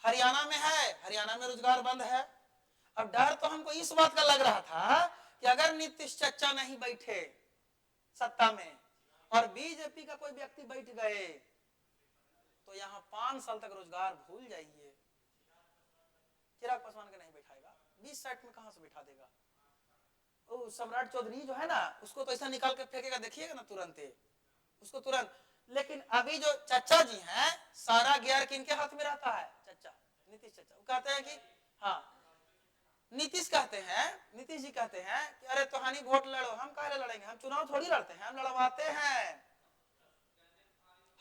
हरियाणा में है, हरियाणा में रोजगार बंद है। अब डर तो हमको इस बात का लग रहा था कि अगर नीतीश चाचा नहीं बैठे सत्ता में और बीजेपी का कोई व्यक्ति बैठ गए तो यहाँ 5 साल तक रोजगार भूल जाइए। चिराग पासवान के नहीं बैठाएगा, 20 साइट में कहां से बैठा देगा? ओ सम्राट चौधरी जो है ना, उसको तो ऐसा निकाल के फेंकेगा, देखिएगा ना तुरंत उसको तुरंत। लेकिन अभी जो चाचा जी हैं, सारा गियर किनके हाथ में रहता है? चाचा नीतीश चाचा। वो कहते हैं कि हाँ नीतीश कहते हैं, नीतीश जी कहते हैं कि अरे तोहानी वोट लड़ो। हम काहे लड़ेंगे, हम चुनाव थोड़ी लड़ते हैं, हम लड़वाते हैं।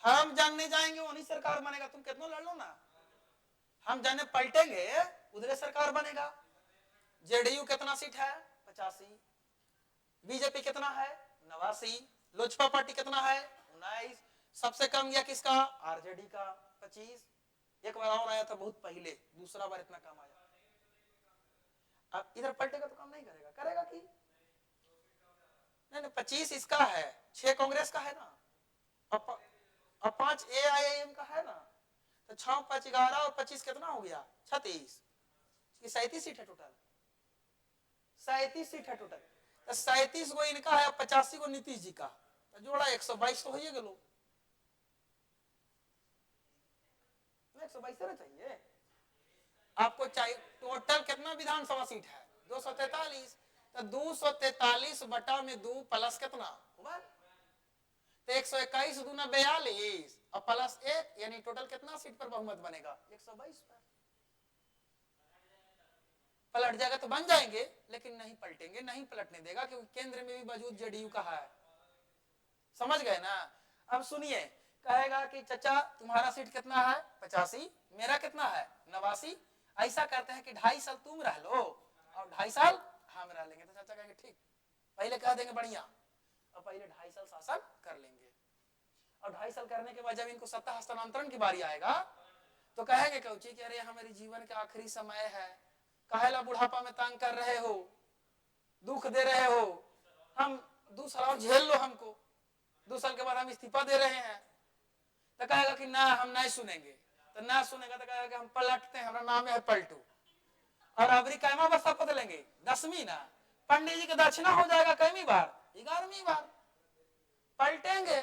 हम जानने जाएंगे वही सरकार बनेगा, तुम कितना लड़ लो ना। हम जाने पलटेंगे उधरे सरकार बनेगा। जेडीयू कितना सीट है? 85। बीजेपी कितना है? 89। लोजपा पार्टी कितना है? 19। सबसे कम गया किसका? आरजेडी का 25। एक बार और आया था बहुत पहले, दूसरा बार इतना कम आया। अब इधर पलटेगा तो काम नहीं करेगा, करेगा कि नहीं? 25 इसका है, 6 कांग्रेस का है ना, और 5 एआईएम का है ना, तो 6 5 11 और 25 कितना हो गया? 36। 37 सीट है टोटल, 37 सीट है टोटल। तो 37 को इनका है, 85 को नीतीश जी का, तो जोड़ा 122 तो हो ही गए। 122 रहना चाहिए आपको। चाहिए टोटल कितना विधानसभा सीट है? 243। तो 243 बटा में 2 प्लस कितना? तो 121 दूना 42 और प्लस 1, यानी टोटल कितना सीट पर बहुमत बनेगा? 122 पर। पलट जाएगा तो बन जाएंगे, लेकिन नहीं पलटेंगे, नहीं पलटने देगा, क्योंकि केंद्र में भी मौजूद जेडीयू का है। समझ गए ना? अब सुनिए, कहेगा कि चाचा तुम्हारा सीट कितना है? 85। मेरा कितना है? 89। ऐसा करते हैं कि 2.5 साल तुम रह लो और 2.5 साल हम रह लेंगे। तो चाचा कहेंगे ठीक, पहले कह देंगे बढ़िया, और पहले 2.5 साल शासन कर लेंगे। और 2.5 साल करने के बाद जब इनको सत्ता हस्तांतरण की बारी आएगा तो कहेंगे कौची कि अरे हमारे जीवन का आखिरी समय है, काहेला बुढ़ापा में तंग कर रहे हो, दुख दे रहे हो, हम 2 साल और झेल लो हमको, 2 साल के बाद हम इस्तीफा दे रहे हैं। तो कहेगा कि ना हम नहीं सुनेंगे। तो ना सुनेगा तो कहेगा कि हम पलटते हैं, हमारा नाम है पलटू। और अबरी कैमा बार शपथ लेंगे? 10वीं ना। पंडित जी की दक्षिणा हो जाएगा कैमी बार? 11वीं बार। पलटेंगे,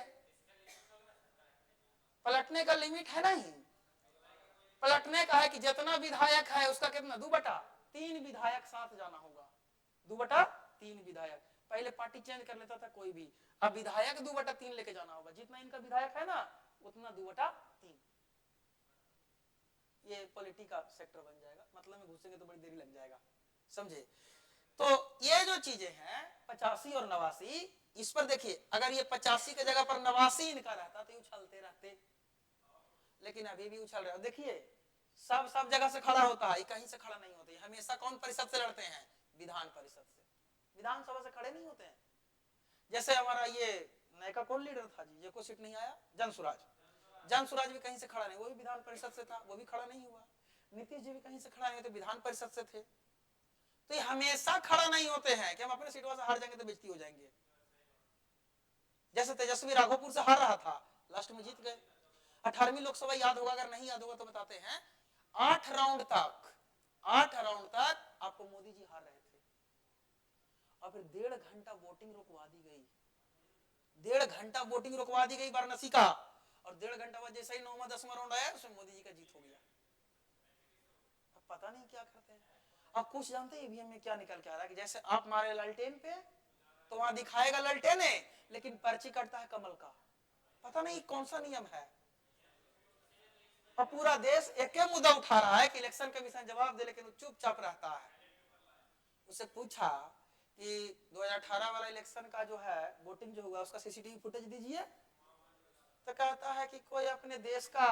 पलटने का लिमिट है नहीं। पलटने का है कि जितना विधायक है उसका कितना 2/3 विधायक साथ जाना होगा। 2/3 विधायक। पहले पार्टी चेंज कर लेता था कोई भी, अब विधायक 2/3 लेके जाना होगा। जितना इनका विधायक है ना उतना 2/3। ये पॉलिटी का सेक्टर बन जाएगा, मतलब में घुसेंगे तो बड़ी देरी लग जाएगा, समझे। तो ये जो चीजें हैं 85 और 89, इस पर देखिए, अगर ये 85 की जगह पर 89 इनका रहता तो उछलते रहते, लेकिन अभी भी उछल रहे हो। देखिए सब जगह से खड़ा होता है, कहीं से खड़ा नहीं होते। हमेशा कौन परिषद से लड़ते हैं? विधान परिषद से, विधानसभा से खड़े नहीं होते हैं। जैसे हमारा ये नए का कौन लीडर था जी, ये को सीट नहीं आया, जनसुराज भी कहीं से खड़ा नहीं, वो भी विधान परिषद से था, वो भी खड़ा नहीं हुआ। नीतीश जी भी कहीं से खड़ा नहीं होते, विधान परिषद से थे। तो ये हमेशा खड़ा नहीं होते हैं कि हम अपने सीटों से हार जाएंगे तो बेइज्जती हो जाएंगे। जैसे तेजस्वी राघोपुर से हार रहा था, लास्ट में जीत गए। 18वीं लोकसभा याद होगा, अगर नहीं याद होगा तो बताते हैं। 8 राउंड तक आपको मोदी जी हार रहे थे, और फिर 1.5 घंटा वोटिंग रुकवा दी गई। 1.5 घंटा वोटिंग रुकवा दी गई वाराणसी का, और 1.5 घंटा बाद जैसे ही 9वां 10वां राउंड आया उसमें मोदी जी का जीत हो गया। अब पता नहीं क्या करते हैं। अब कुछ जानते हैं ईवीएम में क्या निकल के आ रहा है कि जैसे आप मारे लालटेन पे तो वहां दिखाएगा लालटेन है, लेकिन पर्ची कटता है कमल का। पता नहीं कौन सा नियम है। और पूरा देश एक ही मुद्दा उठा रहा है कि इलेक्शन कमीशन जवाब दे, लेकिन वो चुपचाप रहता है। उससे पूछा कि 2018 वाला इलेक्शन का जो है वोटिंग जो हुआ उसका सीसीटीवी फुटेज दीजिए, तो कहता है कि कोई अपने देश का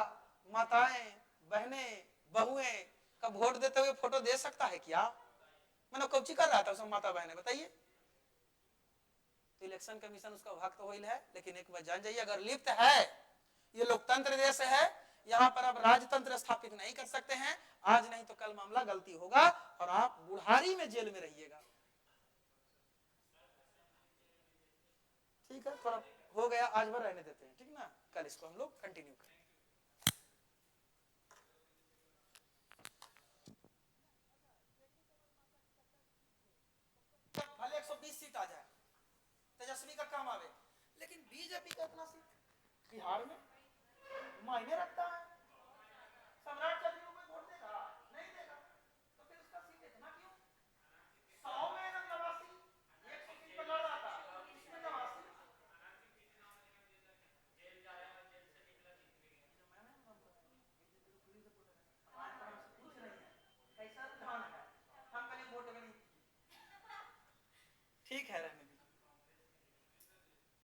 माताएं बहनें बहुएं का वोट देते हुए फोटो दे सकता है क्या? मैंने कौची कर रहा था उसमें माता बहने, बताइए। तो इलेक्शन कमीशन उसका भक्त होइल है, लेकिन एक बात जान जाइए, अगर लिप्त है, ये लोकतंत्र देश है, यहाँ पर आप राजतंत्र स्थापित नहीं कर सकते हैं। आज नहीं तो कल मामला गलती होगा और आप बुढ़ारी में जेल में रहिएगा। ठीक है, थोड़ा हो गया, आज भर रहने देते हैं, ठीक ना, कल इसको हम लोग कंटिन्यू करें। भले 120 सीट आ जाए, तेजस्वी का काम आवे, लेकिन बीजेपी का इतना सीट बिहार में मायने रखता